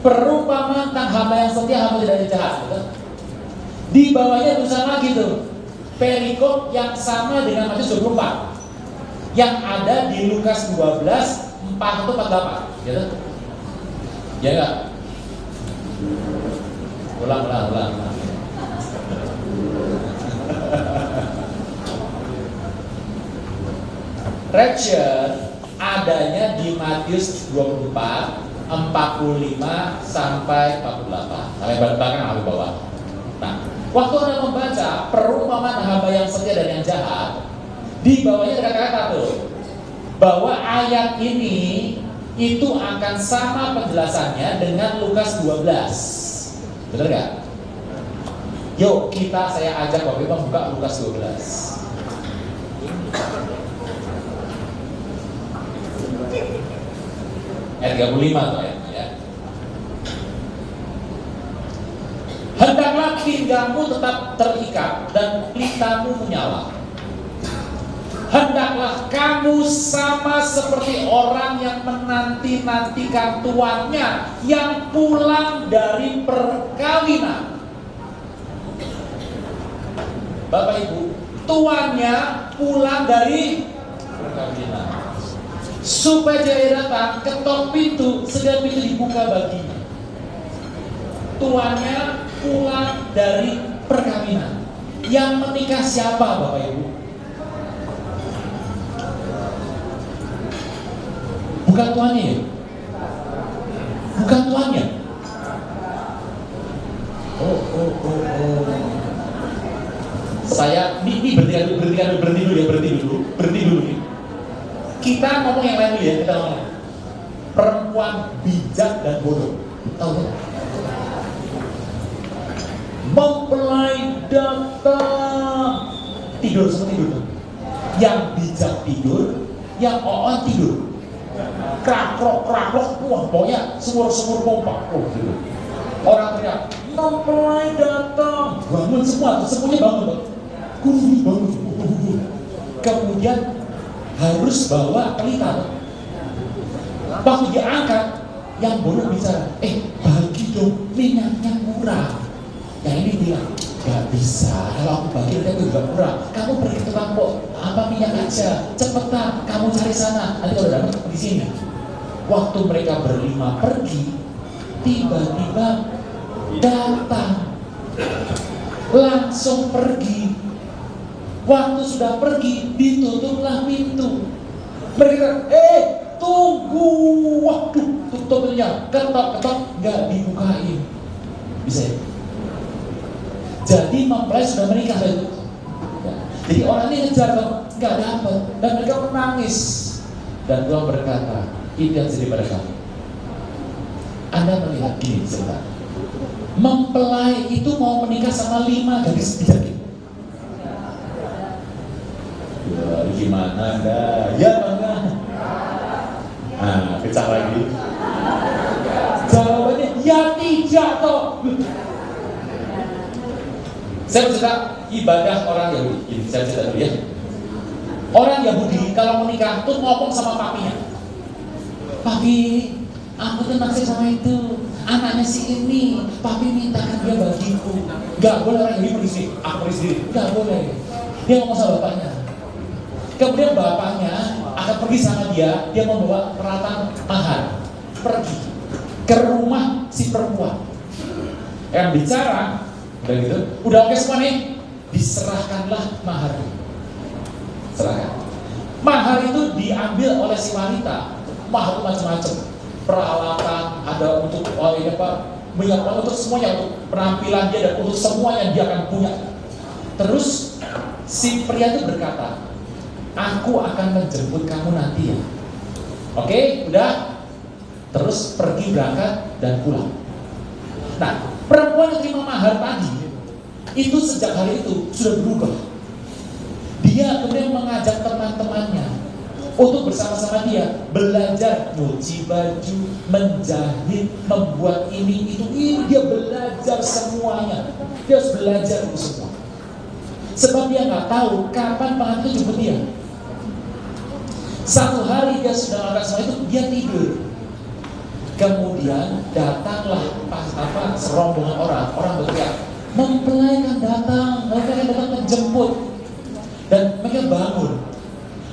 perumpamaan tentang hamba yang setia, hamba tidak jahat, betul? Di bawahnya tulisan lagi tuh, perikop yang sama dengan Matius 24, yang ada di Lukas 12, 4-48, gitu? Ya enggak? Ulang. Rapture adanya di Matius 24, 45 sampai 48. Sampai belakang sampai bawah. Nah, waktu Anda membaca perumpamaan hamba yang setia dan yang jahat, di bawahnya ada kata-kata tuh bahwa ayat ini itu akan sama penjelasannya dengan Lukas 12. Benar nggak? Yuk saya ajak Bapak Ibu buka Lukas 12. Ayat 35 tuh ayatnya ya. pinggangmu tetap terikat dan pelitamu menyala. Hendaklah kamu sama seperti orang yang menanti-nantikan tuannya yang pulang dari perkawinan. Bapak Ibu, tuannya pulang dari perkawinan. Supaya dia datang, ketok pintu, segala pintu dibuka baginya. Tuannya pulang dari perkawinan. Yang menikah siapa, Bapak Ibu? Bukan tuannya ya? Bukan tuannya. Oh. Saya ini berhenti dulu. Kita ngomong yang lain dulu ya, kita ngomong. Perempuan bijak dan bodoh. Tahu nggak? Mempelai datang, tidur semua tidur. Yang bijak tidur, yang oon tidur. Krakrok, wah pokoknya sumur pompa, gitu. Orang teriak, mempelai datang, bangun semua, semuanya bangun. Bangun. Kemudian harus bawa pelita. Waktu diangkat, yang bodoh bicara, bagi dong, minyaknya murah. Yang ini bilang, gak bisa, kalau aku bagi itu juga murah. Kamu pergi ke tukang minyak aja, cepetan, kamu cari sana. Nanti kalau dapat di sini. Waktu mereka berlima pergi, tiba-tiba datang, langsung pergi. Waktu sudah pergi, ditutuplah pintu. Mereka, tunggu, waduh, tutup pintunya, ketok-ketok, nggak dibukain. Bisa ya? Jadi mempelai sudah menikah itu. Jadi orang ini ngejar, nggak dapat, dan mereka menangis. Dan Tuhan berkata, itu yang jadi pada kamu. Anda melihat ini sebentar. Mempelai itu mau menikah sama 5 gadis bijak. Gimana Anda? Ya bangga. Nah, pecah lagi. Jawabannya ya tidak toh. Saya bercerita ibadah orang Yahudi. Ini saya cerita dulu ya. Orang Yahudi kalau menikah tuh ngomong sama papinya. Papi, aku tuh naksir sama itu. Anaknya si ini, papi mintakan dia bagiku. Gak boleh orang Yahudi pergi sendiri. Aku pergi sendiri. Gak boleh. Dia ngomong sama bapaknya. Kemudian bapaknya akan pergi sama dia membawa peralatan mahar, pergi ke rumah si perempuan. Yang bicara, udah gitu, udah oke semua nih, diserahkanlah mahar. Serahkan. Mahar itu diambil oleh si wanita. Mahar itu macam-macam, peralatan ada untuk untuk semuanya, untuk penampilan dia dan untuk semuanya dia akan punya. Terus si pria itu berkata, aku akan menjemput kamu nanti ya. Oke, udah. Terus pergi berangkat dan pulang. Nah, perempuan yang terima mahar tadi itu sejak hari itu sudah berubah. Dia kemudian mengajak teman-temannya untuk bersama-sama dia belajar nyuci baju, menjahit, membuat ini dia belajar semuanya. Dia harus belajar itu semua. Sebab dia nggak tahu kapan pengantin jemput dia. Satu hari dia sudah melakukan semua itu, dia tidur. Kemudian datanglah serombongan orang berteriak, mempelai kan datang menjemput. Dan mereka bangun.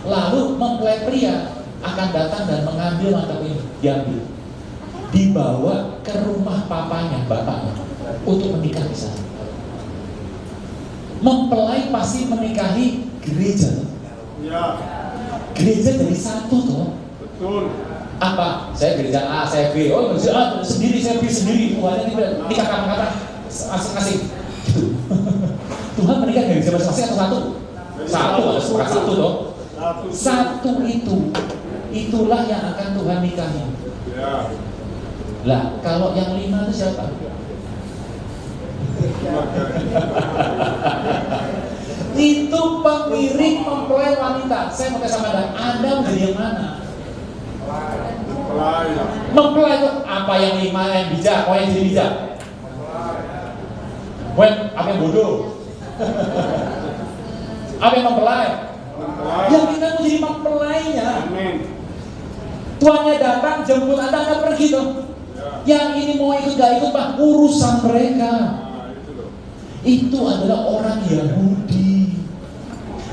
Lalu mempelai pria akan datang dan mengambil mantap ini, diambil, dibawa ke rumah bapaknya, untuk menikah di sana. Mempelai pasti menikahi gereja. Ya. Gereja dari satu toh. Betul. Apa? Saya gereja A, saya B. Oh, gereja A sendiri, saya B sendiri. Tuhannya tidak nikah kata masing-masing. Gitu. Tuhan menikah dari gereja masing-masing atau satu? Satu toh. Satu itulah yang akan Tuhan nikahi. Ya. Lah, kalau yang 5 itu siapa? Itu pengiring mempelai wanita. Saya mau tanya sama Anda menjadi yang mana? Mempelai itu apa yang 5 yang bijak? Oh yang jadi bijak? Apa yang bodoh? Apa yang mempelai? Yang kita mau jadi mempelainya. Tuannya datang jemput Anda, nggak pergi tuh. Yang ini mau ikut gak ikut Pak, urusan mereka. Itu adalah orang Yahudi.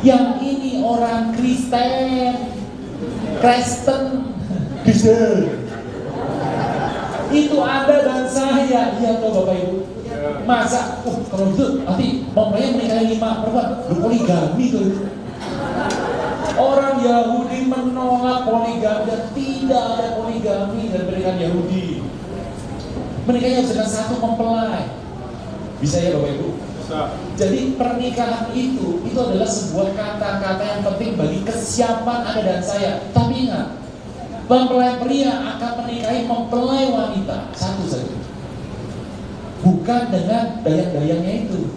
Yang ini orang Kristen. Itu Anda dan saya. Iya toh Bapak Ibu. Masa, kalau gitu nanti mempelai menikahi 5 perempuan, poligami tuh. Orang Yahudi menolak poligami dan tidak ada poligami dari pernikahan Yahudi. Menikahnya harus dengan satu mempelai. Bisa ya Bapak Ibu? Bisa. Jadi pernikahan itu adalah sebuah kata-kata yang penting bagi kesiapan Anda dan saya. Tapi ingat, mempelai pria akan menikahi mempelai wanita satu saja, bukan dengan dayang-dayangnya itu.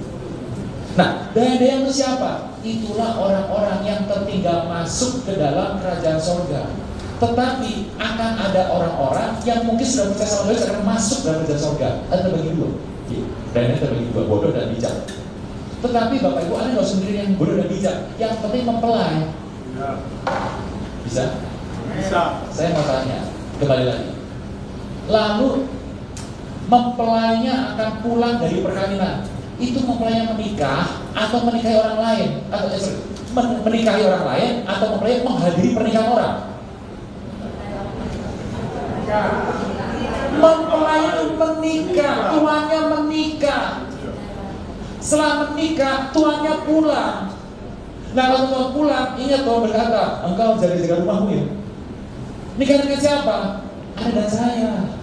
Nah, dayang-dayang itu siapa? Itulah orang-orang yang tertinggal masuk ke dalam kerajaan surga. Tetapi akan ada orang-orang yang mungkin sudah percaya sama Yesus akan masuk dalam kerajaan surga. Ada terbagi dua. Dayangnya terbagi dua, bodoh dan bijak. Tetapi Bapak Ibu, Anda nggak usah mikirin yang bodoh dan bijak. Yang penting mempelai. Bisa? Bisa. Saya mau tanya, kembali lagi. Lalu mempelainya akan pulang dari perkawinan. Itu mempelainya menikah atau menikahi orang lain? Atau menikahi orang lain atau mempelai menghadiri pernikahan orang? Mempelai itu menikah, tuannya menikah. Setelah menikah, tuannya pulang. Nah kalau tuan pulang, ingat tuan berkata, engkau jaga-jaga rumahmu ya. Nikah dengan siapa? Anda dan saya.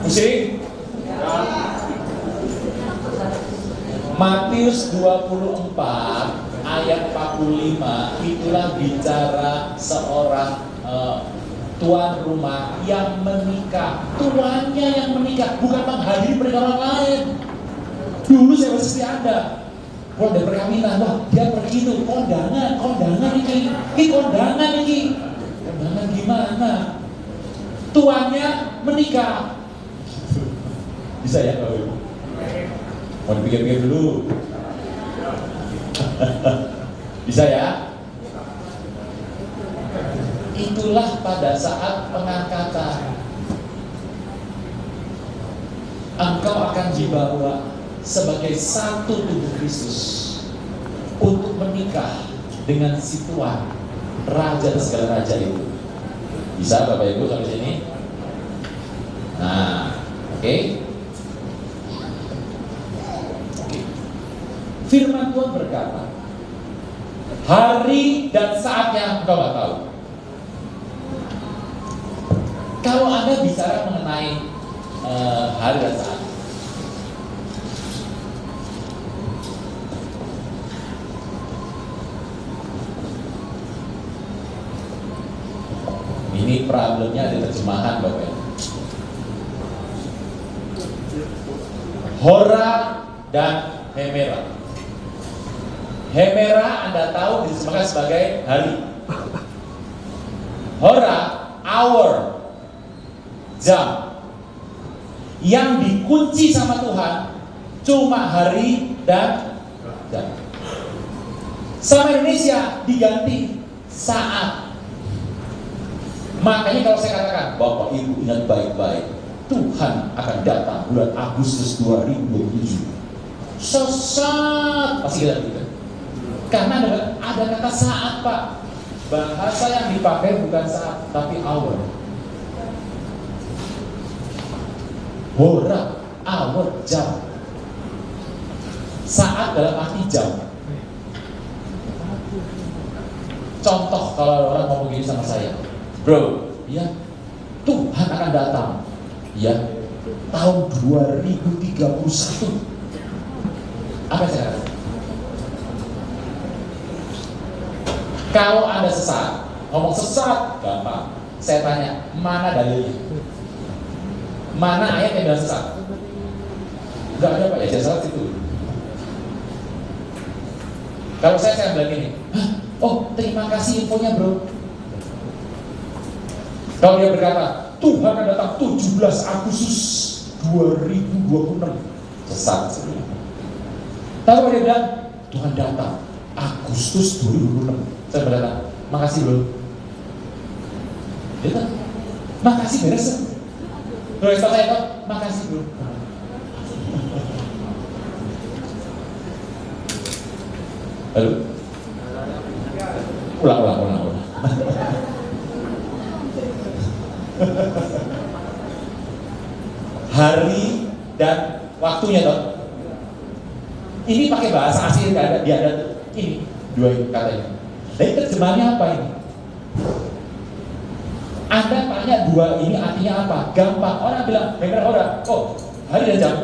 Pusing? Matius 24 ayat 45 itulah bicara seorang tuan rumah yang menikah. Tuannya yang menikah, bukan menghadiri pernikahan orang lain. Dulu saya pasti ada. Kalau ada perkawinan, wah dia pergi itu kondangan ini. Kondangan gimana? Tuannya menikah. Bisa ya Bapak Ibu? Mau dipikir-pikir dulu. Bisa ya? Itulah pada saat pengangkatan. Engkau akan dibawa sebagai satu tubuh Kristus untuk menikah dengan si Tuhan, Raja dan segala raja itu. Bisa Bapak Ibu sampai sini? Nah, oke. Firman Tuhan berkata, hari dan saatnya engkau gak tahu. Kalau Anda bicara mengenai hari dan saat, ini problemnya ada terjemahan Bapak. Hora dan Hemera. Hemera Anda tahu disebutkan sebagai hari. Hora, hour, jam. Yang dikunci sama Tuhan cuma hari dan jam. Sama Indonesia diganti saat. Makanya kalau saya katakan, Bapak Ibu ingat baik-baik, Tuhan akan datang bulan Agustus 2027. Sesat, pasti kita gitu. Karena ada kata saat Pak. Bahasa yang dipakai bukan saat, tapi hour. Hora, hour, jam. Saat dalam arti jam. Contoh kalau orang ngomong gini sama saya, bro, ya Tuhan akan datang, ya tahun 2031. Apa saya katakan? Kalau Anda sesat, ngomong sesat, gampang. Saya tanya, mana dalilnya? Mana ayat yang bilang sesat? Enggak ada Pak, ya saya salah itu. Kalau saya bilang gini, oh terima kasih infonya bro. Kalau dia berkata, Tuhan akan datang 17 Agustus 2026, sesat sebenarnya. Tapi kalau dia bilang, Tuhan datang Agustus 2026, saya berkata, makasih bro. Dia bilang, makasih beres. Terus saya kata, makasih bro. Lalu, ulang. Hari dan waktunya toh. Ini pakai bahasa asing, nggak ada dia ada ini dua katanya. Jadi terjemahannya apa ini? Anda tanya dua ini artinya apa? Gampang. Orang bilang, benar orang. Oh, hari dan jam.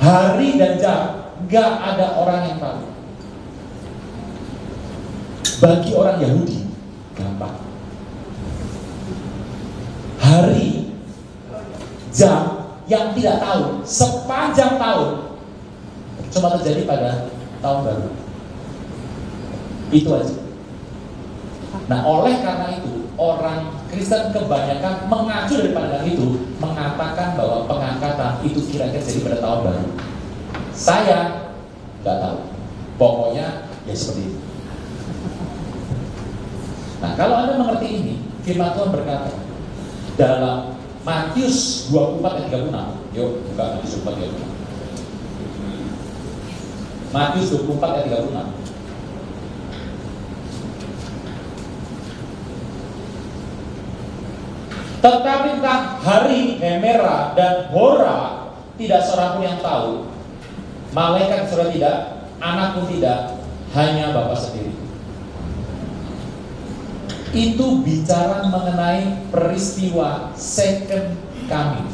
Hari dan jam nggak ada orang yang tahu. Bagi orang Yahudi gampang. Hari, jam yang tidak tahu sepanjang tahun cuma terjadi pada tahun baru. Itu aja. Nah, oleh karena itu orang Kristen kebanyakan mengacu dari pandangan itu, mengatakan bahwa pengangkatan itu kira-kira jadi pada tahun baru. Saya nggak tahu. Pokoknya ya seperti itu. Nah, kalau Anda mengerti ini, firman Tuhan berkata dalam Matius 24 ayat 36. Yuk, buka Matius 24 ayat 36. Matius 24 ayat 36. Tetapi tentang hari Hemera dan Hora tidak seorang pun yang tahu, malaikat surga tidak, anak pun tidak, hanya Bapa sendiri. Itu bicara mengenai peristiwa second coming,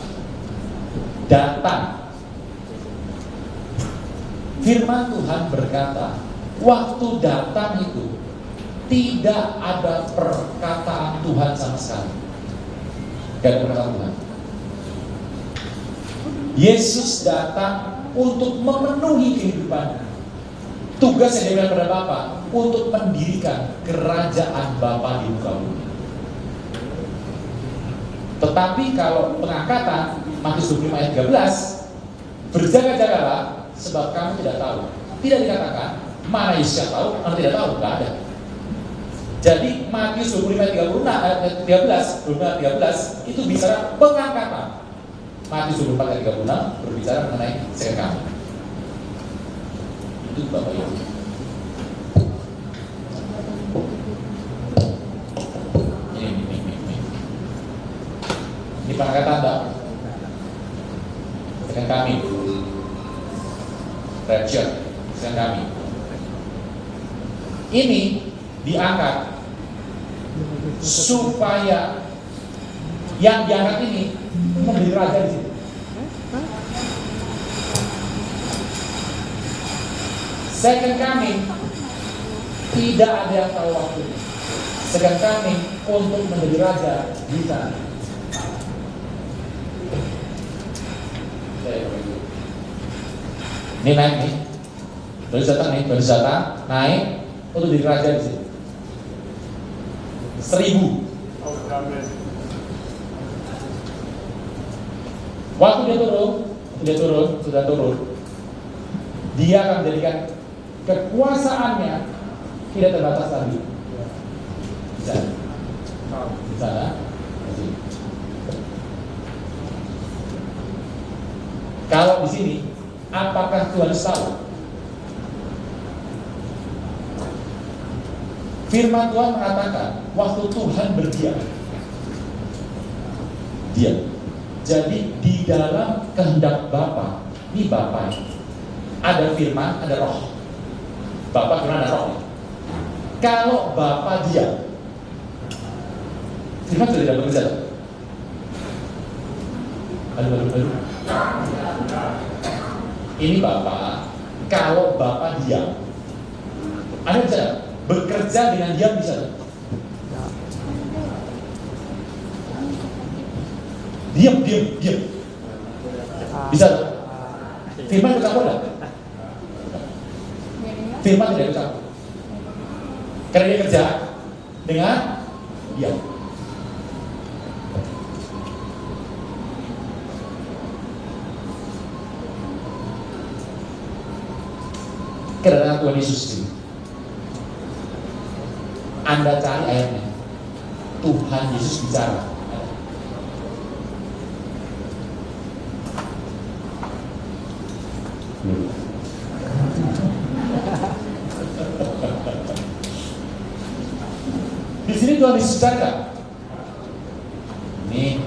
datang. Firman Tuhan berkata, waktu datang itu tidak ada perkataan Tuhan sama sekali. Gak ada perkataan Tuhan. Yesus datang untuk memenuhi kehidupan. Tugas yang diberikan pada Bapa untuk mendirikan kerajaan Bapa di muka bumi. Tetapi kalau pengangkatan Matius 25 ayat 13, berjaga-jagalah sebab kamu tidak tahu. Tidak dikatakan mana Yesus tahu, mana tidak tahu, tidak ada. Jadi Matius 25 ayat 13 itu bicara pengangkatan. Matius 24 ayat 36 berbicara mengenai second coming. Itu Bapak Ibu. Ini pengangkatan Anda. Second coming. Rapture, second coming. Ini diangkat supaya yang diangkat ini menjadi raja di situ. Second coming tidak ada yang tahu waktunya. Second coming untuk menjadi raja di sana. Ini naik nih, baru datang naik untuk jadi raja di sini. 1000. Waktu dia turun, dia akan menjadikan kekuasaannya tidak terbatas lagi. Di sana. Kalau di sini, apakah Tuhan tahu? Firman Tuhan mengatakan waktu Tuhan berdiam, diam. Jadi di dalam kehendak Bapa, ini Bapa ada firman, ada roh. Bapa firman ada roh. Kalau Bapa diam, firman sudah tidak bekerja. Aduh. Ini Bapa, kalau Bapa diam, Anda bisa bekerja dengan diam bisa. Diam. Bisa. Firman ikut campur enggak? Firman tidak ikut campur. Karena dia kerja, dengan diam. Kedatangan Tuhan Yesus ini, Anda cari ayatnya. Tuhan Yesus bicara. Di sini Tuhan Yesus bicara. Ini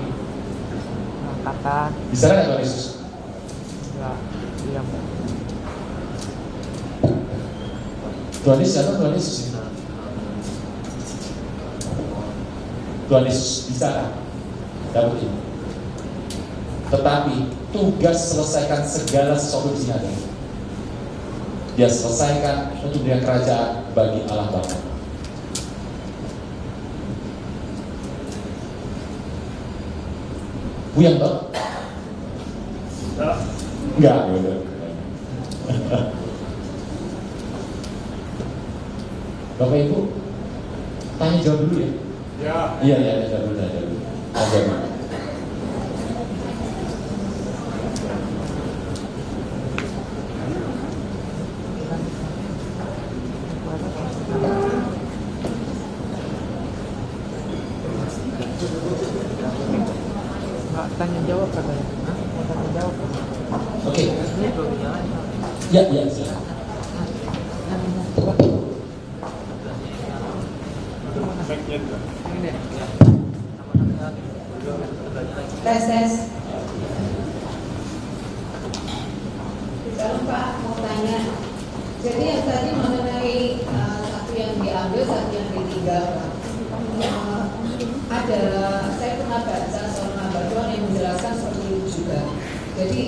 kata bicara nggak Tuhan Yesus? enggak diam. Tuhan Yesus atau Tuhan Yesus ini? Tuhan Yesus bicara, Daud ini. Tetapi tugas selesaikan segala sesuatu di sini ada. Dia selesaikan untuk dia kerajaan bagi Allah Bapa. Buyang toh? Enggak, ya. Bapak Ibu, tanya jawab dulu ya. Iya, jawab dulu. Bagaimana? Enggak tanya jawab katanya. Mau tanya jawab. Oke. Ya, silakan. Tes. Kalau Pak mau tanya, jadi yang tadi mengenai satu yang diambil, satu yang ditinggal, ada saya pernah baca seorang hamba Tuhan yang menjelaskan seperti itu juga. Jadi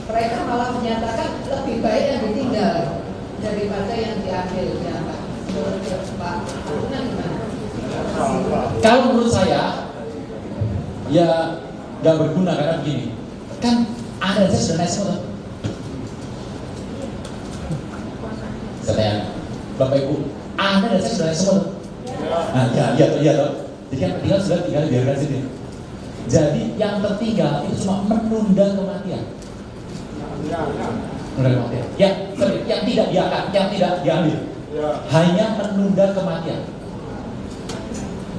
mereka malah menyatakan lebih baik yang ditinggal daripada yang diambil. Ya Pak, menurut Pak, benar gimana? Kalau menurut saya, ya nggak berguna karena begini, kan ada aja sudah naik semua. Saya Bapak Ibu, ada aja sudah naik semua. Nah, iya toh. Jadi yang tertinggal sudah tinggal biarkan sini. Jadi yang tertinggal itu cuma menunda kematian. Menunda kematian. Yang tidak diangkat, yang tidak diambil, hanya menunda kematian.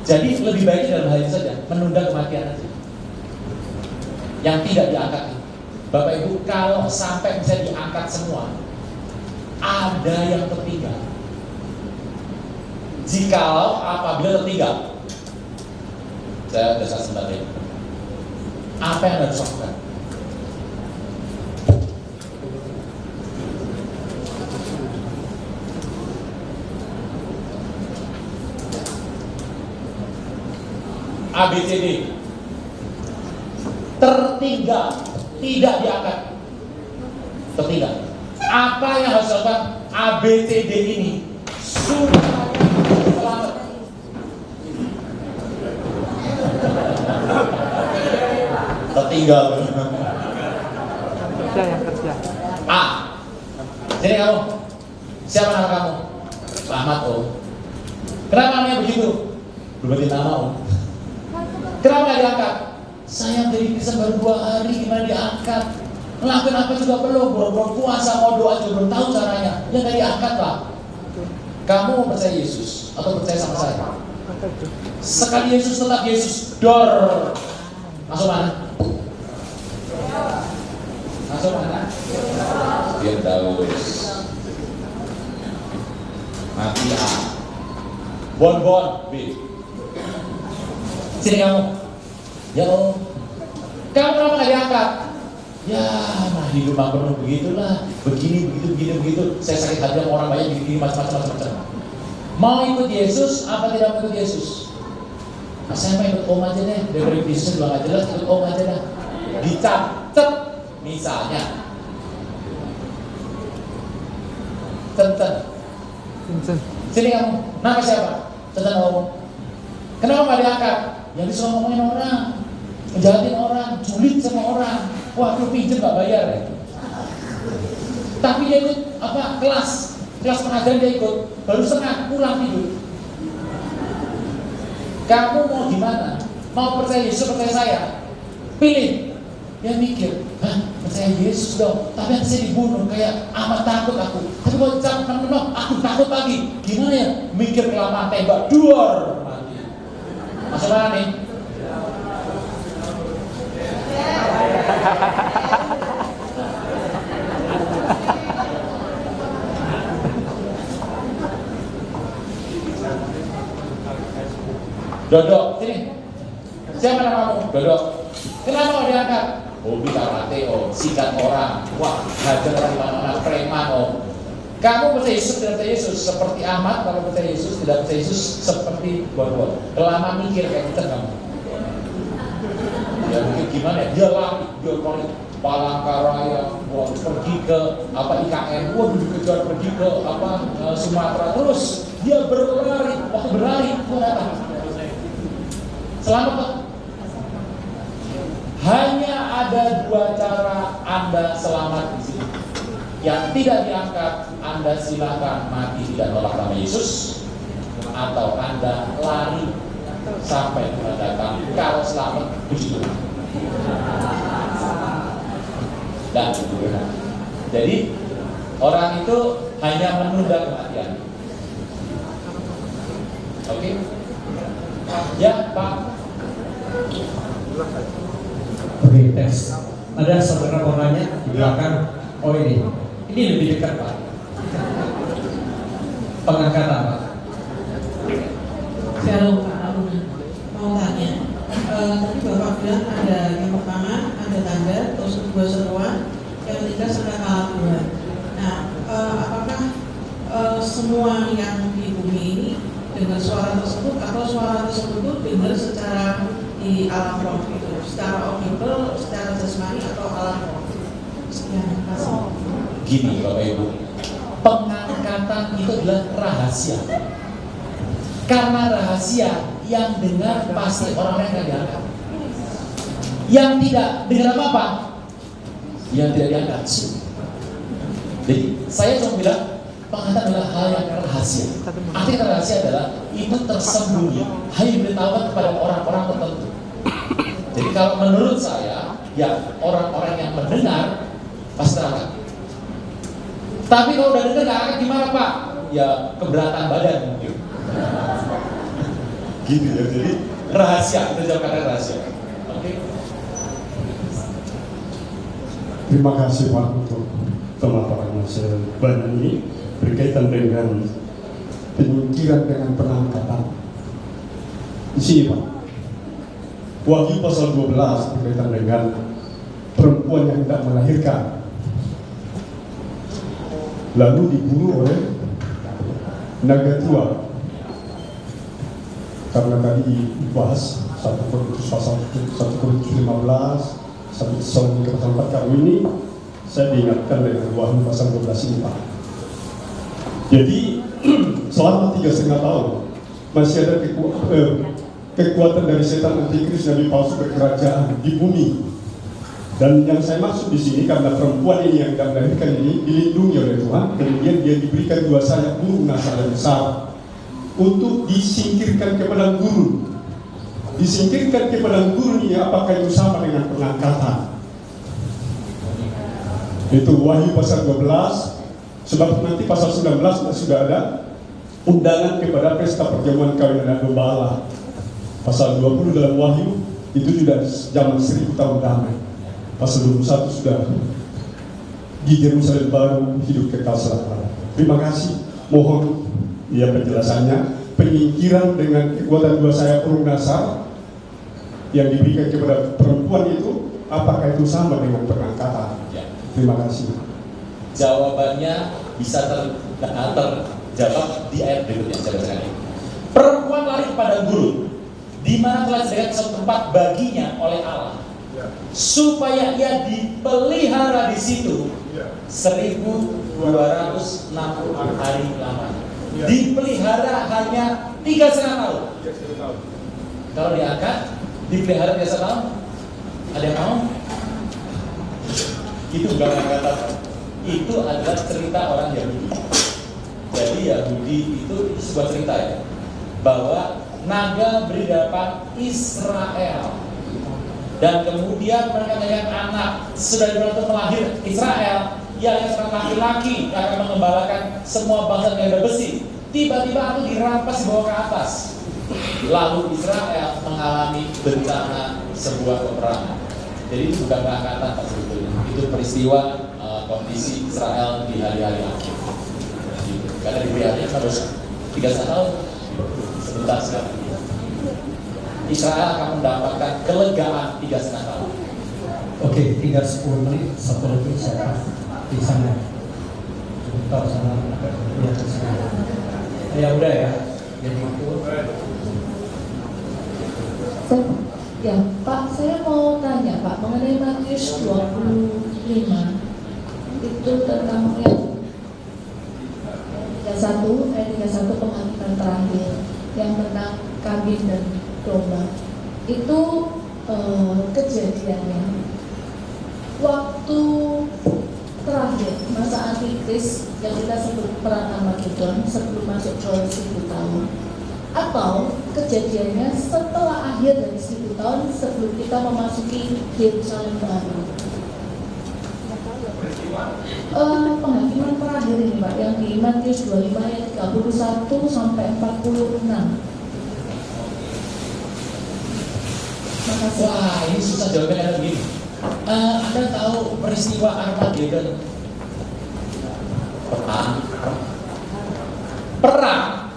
Jadi lebih baik dalam hal itu saja, menunda kematian saja. Yang tidak diangkat. Bapak Ibu, kalau sampai bisa diangkat semua, ada yang tertinggal. Jikalau apabila tertinggal, saya dasar sebentar ya. Apa yang harus lakukan? ABCD tertinggal, tidak diangkat, tertinggal. Apa yang harus dilakukan ABCD ini supaya selamat? Tertinggal. Yang kerja. A. Sini kamu. Siapa nama kamu? Selamat Om. Kenapa namanya begitu? Berarti nama Om. Kenapa nggak diangkat? Saya beri kesan baru 2 hari, gimana diangkat? Ngelakuin apa juga belum, belum puasa, mau doa juga belum tahu caranya. Ya nggak diangkat Pak. Kamu mau percaya Yesus atau percaya sama saya? Sekali Yesus tetap Yesus. Dor. Masuk mana? Masuk mana? Firdaus. Mati A. Bon B. Sini kamu. Ya Om. Kamu kenapa nggak diangkat? Ya, nah hidup aku penuh begitulah. Begini, begitu. Saya sakit hati sama orang banyak begini, macam-macam. Mau ikut Yesus apa tidak mau ikut Yesus? Nah, saya mau ikut Om aja deh. Dari bisnis juga nggak jelas, ikut Om aja dah. Dicatat misalnya. Centen. Sini kamu. Nama siapa? Centen Om. Kenapa nggak diangkat? Yang disuruh ngomongin orang, ngejahatin orang, julid sama orang. Waduh, pinjam nggak bayar ya. Tapi dia ikut kelas pengajaran dia ikut, baru setengah pulang tidur. Kamu mau gimana? Mau percaya Yesus, percaya saya? Pilih. Dia mikir, percaya Yesus dong, tapi nanti saya dibunuh, kayak amat takut aku. Tapi kalau jangan aku takut lagi. Gimana ya? Mikir kelamaan, tembak, duar, mati. Masuk mana nih? Dodok, sini. Siapa namamu? Dodok. Kenapa mau diangkat? Hobi karate, sikat orang. Wah, hajar orang mana-mana, preman, Kamu percaya Yesus, tidak percaya Yesus. Seperti Ahmad, kalau percaya Yesus, tidak percaya Yesus. Seperti buat-buat. Lama mikir kayak kita kamu. Ya mungkin gimana ya? Dia lari, Palangkaraya, pergi ke IKN, dikejar pergi ke Sumatera, terus dia berlari, waktu berlari, datang. Selamat Pak. Hanya ada 2 cara Anda selamat di sini. Yang tidak diangkat, Anda silakan mati tidak nolak nama Yesus, atau Anda lari sampai Tuhan datang. Kalau selamat, puji Tuhan. Dan jadi orang itu hanya menunda kematian. Oke? Ya, Pak. Oke, tes. Ada saudara orangnya di belakang. Oh ini lebih dekat Pak. Pengangkatan Pak. Shalom Pak Aruna, mau tanya. Tadi Bapak bilang ada yang pertama ada tanda, terus kedua seruan, yang ketiga sangka kalah dua. Nah, apakah semua yang di bumi ini dengar suara tersebut atau suara tersebut itu dengar secara di alam roh gitu, secara audible, secara jasmani atau alam roh? Sekian, terima kasih. Gini Bapak Ibu, pengangkatan itu adalah rahasia. Karena rahasia, yang dengar pasti orang-orang yang diangkat. Yang tidak dengar apa-apa, yang tidak diangkat. Jadi saya cuma bilang pengangkatan adalah hal yang rahasia. Artinya rahasia adalah itu tersembunyi, hanya diberitahukan kepada orang-orang tertentu. Jadi kalau menurut saya, ya orang-orang yang mendengar pasti terangkat. Tapi kalau udah dengar nggak angkat gimana Pak? Ya keberatan badan mungkin. Gitu ya, jadi rahasia, kita jawab karena rahasia. Oke. Terima kasih Pak untuk pemaparan sebanyak ini berkaitan dengan penyingkiran dengan penangkatan. Di sini Pak, Wahyu pasal 12 berkaitan dengan perempuan yang tidak melahirkan, lalu dibunuh oleh naga tua. Karena tadi dibahas 1 Korintus pasal 1 Korintus 15, 1 Tesalonika pasal 4 kali ini, saya diingatkan dengan Wahyu pasal 12 ini Pak. Jadi selama 3,5 tahun masih ada kekuatan dari setan antikris nabi palsu berkerajaan di bumi. Dan yang saya maksud di sini karena perempuan ini yang tidak melahirkan ini dilindungi oleh Tuhan, kemudian dia diberikan 2 sayap burung nasar yang besar untuk disingkirkan ke padang gurun. Disingkirkan ke padang gurun ini apakah itu sama dengan pengangkatan? Itu Wahyu pasal 12, sebab nanti pasal 19 sudah ada undangan kepada pesta perjamuan kawin dan domba Allah. Pasal 20 dalam Wahyu itu sudah zaman 1000 tahun damai. Pasal 21 sudah di Yerusalem baru hidup kekal selamanya. Terima kasih. Mohon penjelasannya. Penyingkiran dengan kekuatan 2 sayap burung nasar yang diberikan kepada perempuan itu, apakah itu sama dengan pengangkatan? Ya. Terima kasih. Jawabannya bisa terjawab di ayat berikutnya. Saya bacakan ini. Perempuan lari kepada gurun, di mana telah disediakan suatu tempat baginya oleh Allah, supaya ia dipelihara di situ 1260 hari lamanya. Dipelihara hanya 3,5 tahun. Kalau diangkat, dipelihara 3 tahun, ada yang mau? Itu bukan angkatan. Itu adalah cerita orang Yahudi. Jadi Yahudi itu sebuah cerita ya, bahwa naga beridapan Israel. Dan kemudian mereka melihat anak sudah dibentuk melahir Israel, yang seorang laki-laki yang akan mengembalakan semua bangsa yang berbesi. Tiba-tiba aku dirampas dibawa ke atas. Lalu Israel mengalami bencana sebuah peperangan. Jadi itu bukan keangkatan Pak sebetulnya. Itu peristiwa kondisi Israel di hari-hari akhir. Karena diberi hadiah harus 3 tahun sebentar sekali. Israel akan mendapatkan kelegaan 3,5 tahun. Oke, tinggal 10 menit, 1 lagi siapa di sana? Sebentar sana, ya ke sana. Ya udah ya. Jadi itu. Ya, Pak, saya mau tanya Pak mengenai Matius 25 itu tentang yang 31 ayat 31 penghakiman terakhir yang tentang kambing dan domba. Itu kejadiannya waktu terakhir masa antikris yang kita sebut perang Armageddon sebelum masuk ke 1000 tahun, atau kejadiannya setelah akhir dari 1000 tahun sebelum kita memasuki Yerusalem baru. Penghakiman terakhir ini Pak yang di Matius 25 ayat 31 sampai 46. Makasih. Wah, ini susah jawabnya karena begini. Anda tahu peristiwa Armageddon? Perang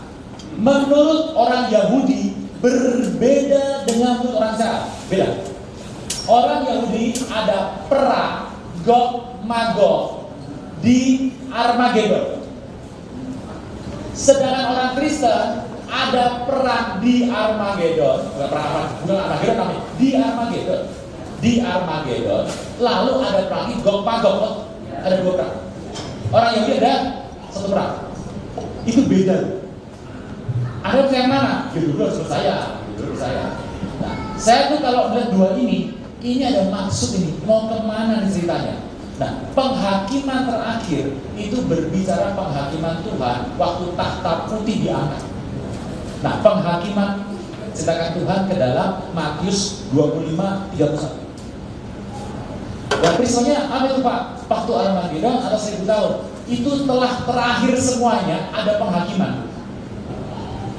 menurut orang Yahudi berbeda dengan menurut orang Israel. Beda. Orang Yahudi ada perang Gog Magog di Armageddon. Sedangkan orang Kristen ada perang di Armageddon, bukan Armageddon namanya, di Armageddon. Di Armageddon, lalu ada perang Gog Magog, ada 2 perang. Orang Yahudi ada 1 perang. Itu beda. Anda percaya mana? Ya dulu harus percaya. Nah, saya tuh kalau melihat 2 ini ada maksud ini, mau kemana nih ceritanya? Nah, penghakiman terakhir itu berbicara penghakiman Tuhan waktu tahta putih diangkat. Nah, penghakiman cetakan Tuhan ke dalam Matius 25:31. Dan peristiwanya apa itu Pak? Waktu Armageddon atau 1000 tahun? Itu telah terakhir semuanya, ada penghakiman.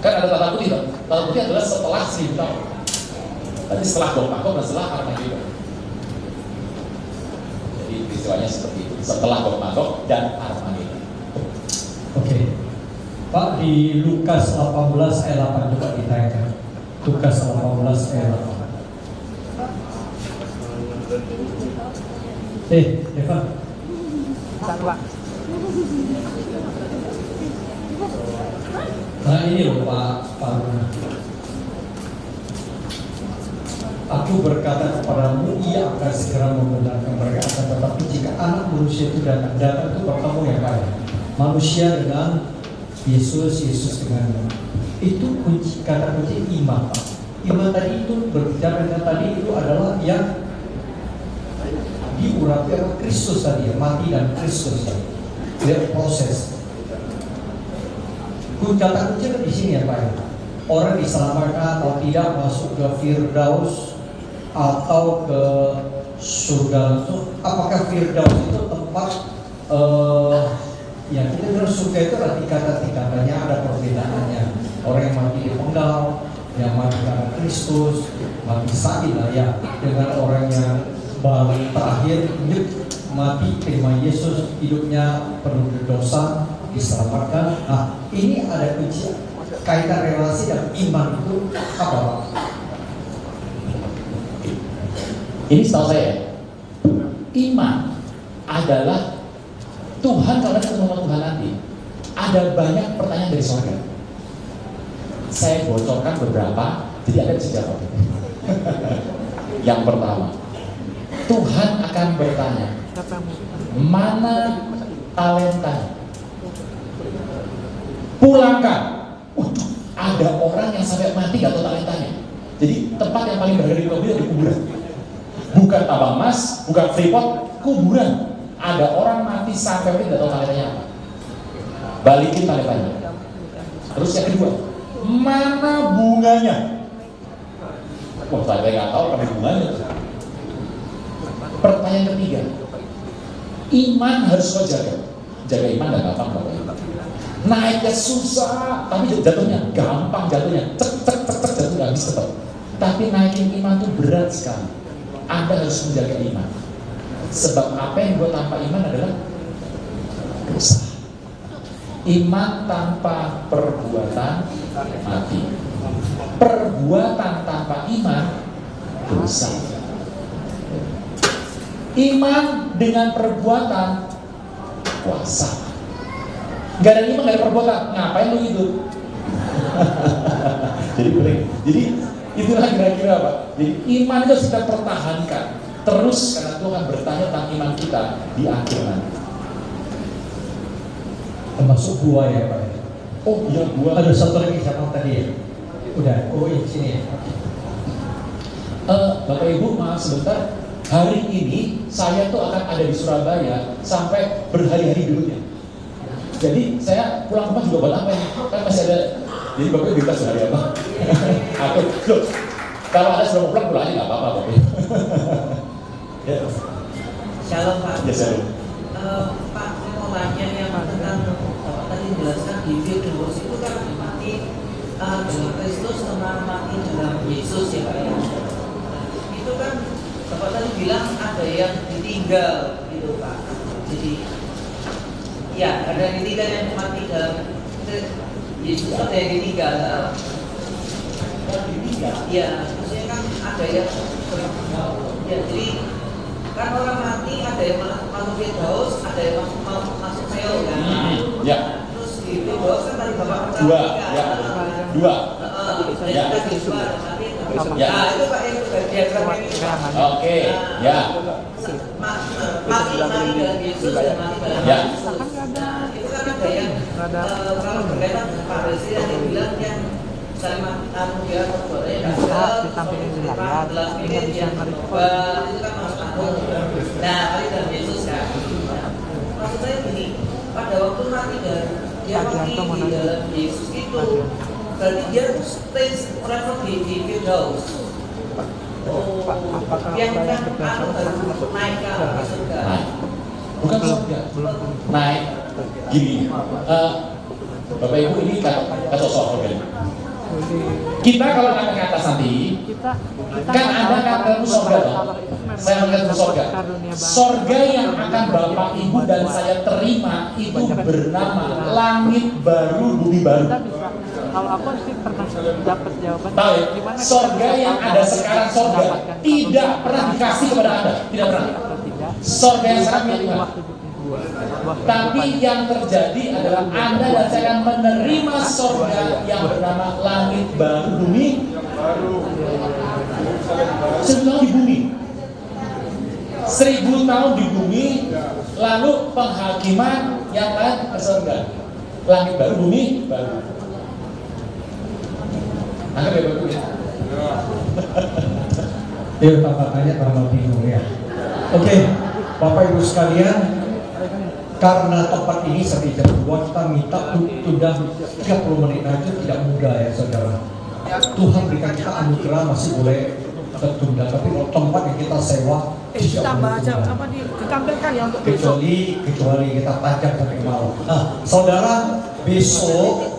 Kan ada tata putih toh? Tata putih adalah setelah 1000 tahun. Berarti setelah Gog Magog dan setelah Armageddon. Jadi peristiwanya seperti itu. Setelah Gog Magog dan Armageddon. Oke. Pak, di Lukas 18 ayat 8 coba ditayangkan. Lukas 18 ayat 8. Evan. Pak. Nah ini loh Pak. Aku berkata kepadamu, ia akan segera membenarkan mereka, akan tetapi jika anak manusia itu datang itu bertemu yang baik. Manusia dengan Yesus dengan itu kunci, kata kunci iman. Iman tadi itu berbicara dengan tadi itu adalah yang diurapi oleh Kristus tadi, mati dan Kristus tadi. Dia proses. Kata kunci di sini ya Pak. Orang diselamatkan atau tidak masuk ke Firdaus atau ke surga itu, apakah Firdaus itu tempat ya kita bilang surga itu ada tingkatan-tingkatannya, ada perbedaannya. Orang yang mati dipenggal, yang mati karena Kristus, mati sakit lah ya, dengan orang yang baru terakhir hidup mati terima Yesus, hidupnya penuh dosa, diselamatkan. Nah ini ada kunci kaitan relasi dan iman itu apa Pak? Ini setahu saya, iman adalah Tuhan. Kalau kita ketemu Tuhan nanti, ada banyak pertanyaan dari surga. Saya bocorkan beberapa, jadi ada dijawab. Yang pertama, Tuhan akan bertanya, mana talenta? Pulangkan. Ada orang yang sampai mati gak tahu talentanya. Jadi tempat yang paling berharga di mobil di kuburan. Bukan tambang emas, bukan freeport, kuburan. Ada orang mati sampai mati gak tahu talentanya apa. Balikin talentanya. Terus yang kedua, mana bunganya? Wah, saya nggak tahu apa bunganya. Pertanyaan ketiga, iman harus kau jaga. Jaga iman dan gampang Bapak Ibu. Naiknya susah, tapi jatuhnya gampang, jatuhnya cek jatuh nggak bisa tetap. Tapi naikin iman itu berat sekali. Anda harus menjaga iman. Sebab apa yang buat tanpa iman adalah dosa. Iman tanpa perbuatan mati. Perbuatan tanpa iman dosa. Iman dengan perbuatan puasa. Gak ada iman, gak ada perbuatan, ngapain lu hidup? Jadi itulah kira-kira Pak. Jadi iman itu harus kita pertahankan terus karena Tuhan bertanya tentang iman kita di akhir nanti. Termasuk gua ya Pak. Oh iya, gua Ada satu lagi siapa tadi ya? Udah, oh ini sini ya. Bapak Ibu maaf sebentar. Hari ini saya tuh akan ada di Surabaya sampai berhari-hari dulunya. Jadi saya pulang rumah juga buat apa ya? Kan masih ada. Jadi Bapak Ibu kita sehari apa? Atau loh, kalau ada sebelum pulang aja nggak apa-apa Bapak Ibu. Ya. Shalom Pak. Ya shalom. Pak, saya mau tanya yang tentang Bapak tadi menjelaskan di Firdaus itu kan mati dalam Kristus sama mati dalam Yesus ya Pak ya. Itu kan Bapak tadi bilang ada yang ditinggal gitu Pak. Jadi ya ada yang ditinggal yang mati dalam Yesus, ada yang ditinggal. Ya, maksudnya kan ada yang ya jadi kan orang mati ada yang masuk Firdaus, ada yang masuk Seol kan. Ya. Terus di Firdaus kan tadi Bapak Dua, ya. Dua. Ya. Tadi dua, nanti Ya. nah itu Pak yang diagram ini Pak. Oke, ya. Mati dalam Yesus dan mati dalam Ya. Yesus. Nah, itu kan ada yang kalau berkaitan dengan Pak Presiden yang bilang yang misalnya dia perbuatannya disampaikan di layar, 14 menit yang coba itu kan masuk akun. Nah, mati dalam Yesus kan. Maksud saya gini, pada waktu mati dan dia mati di dalam Yesus itu berarti dia stay forever di Firdaus. Oh, yang kan harus naik ke surga. Naik. Bukan surga. Naik. Gini. Bapak Ibu ini kata soal organ. Kita kalau naik ke atas nanti, kan ada kata surga dong. Saya melihat surga. Surga yang akan Bapak Ibu dan saya terima itu bernama langit baru, bumi baru. Kalau aku sih pernah dapat jawaban. Tahu ya? Surga yang ada sekarang surga tidak pernah dikasih kepada Anda, tidak pernah. Surga yang sekarang milik Tuhan. Tapi yang terjadi adalah Anda dan saya akan menerima surga yang bernama langit baru, bumi baru. 1000 tahun di bumi, 1000 tahun di bumi, lalu penghakiman yang lain ke surga. Langit baru, bumi baru. Anggap ya Bapak ya. Dia tampakannya tambah bingung ya. Oke, Bapak Ibu sekalian, karena tempat ini sampai jam 2 kita minta sudah 30 menit aja, tidak mudah ya saudara. Tuhan berikan kita anugerah masih boleh tertunda, tapi kalau tempat yang kita sewa Ditambah aja apa ditampilkan ya untuk besok. kecuali kita panjang sampai malam. Nah, saudara, besok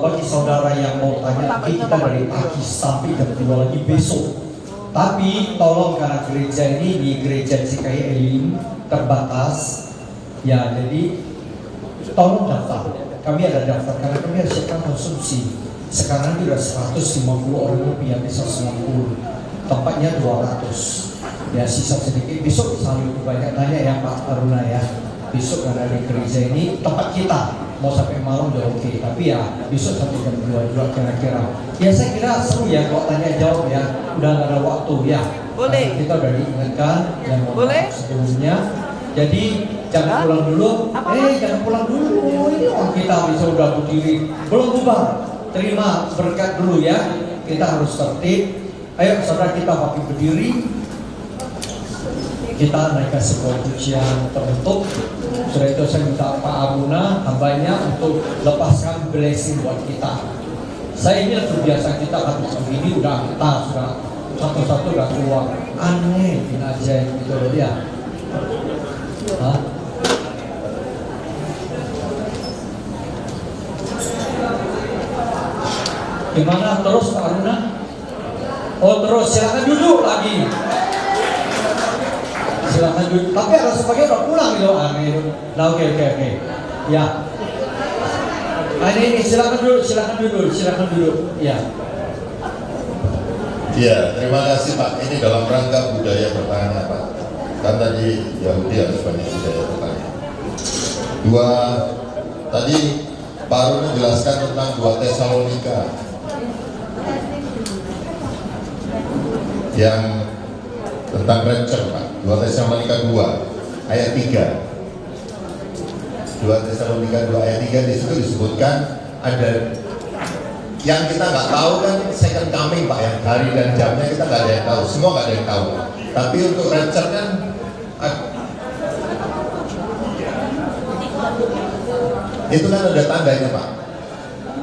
bagi saudara yang mau tanya, kita dari pagi sampai jam 2 lagi besok. Tapi tolong karena gereja ini di gereja CKI Elim terbatas, ya jadi tolong daftar. Kami ada daftar karena kami harus siapkan konsumsi. Sekarang ini sudah 150 orang lebih, bisa 90. Tempatnya 200. Ya sisa sedikit. Besok bisa lebih banyak tanya ya Pak Aruna ya. Besok karena di gereja ini tempat kita mau sampai malam udah oke. Tapi ya besok sampai jam 2 juga kira-kira. Ya saya kira seru ya kalau tanya jawab ya. Udah gak ada waktu ya. Boleh. Kita udah diingatkan yang Boleh. sebelumnya. Jadi jangan pulang dulu. Jangan pulang dulu. Ini orang kita bisa udah berdiri. Belum bubar. Terima berkat dulu ya. Kita harus tertib. Ayo saudara kita pakai berdiri. Kita naikkan sebuah pujian tertutup. Sudah itu saya minta Pak Aruna hambanya untuk lepaskan blessing buat kita. Saya ini terbiasa kita habis begini udah kita sudah satu-satu udah keluar. Aneh, ini aja gitu loh dia. Hah? Gimana terus Pak Aruna? Oh terus silakan duduk lagi. Silakan duduk. Tapi ada sebagian udah pulang gitu. Nah oke. Ya. Nah, ini silakan duduk. Ya. Iya, terima kasih Pak. Ini dalam rangka budaya bertanya Pak. Kan tadi Yahudi harus banyak budaya bertanya. Tadi Pak Aruna jelaskan tentang 2 Tesalonika yang tentang rapture Pak. 2 Tesalonika 2 ayat 3. 2 Tesalonika 2 ayat 3 di situ disebutkan ada yang kita nggak tahu kan second coming Pak, yang hari dan jamnya kita nggak ada yang tahu, semua nggak ada yang tahu. Tapi untuk rapture kan itu kan ada tandanya Pak,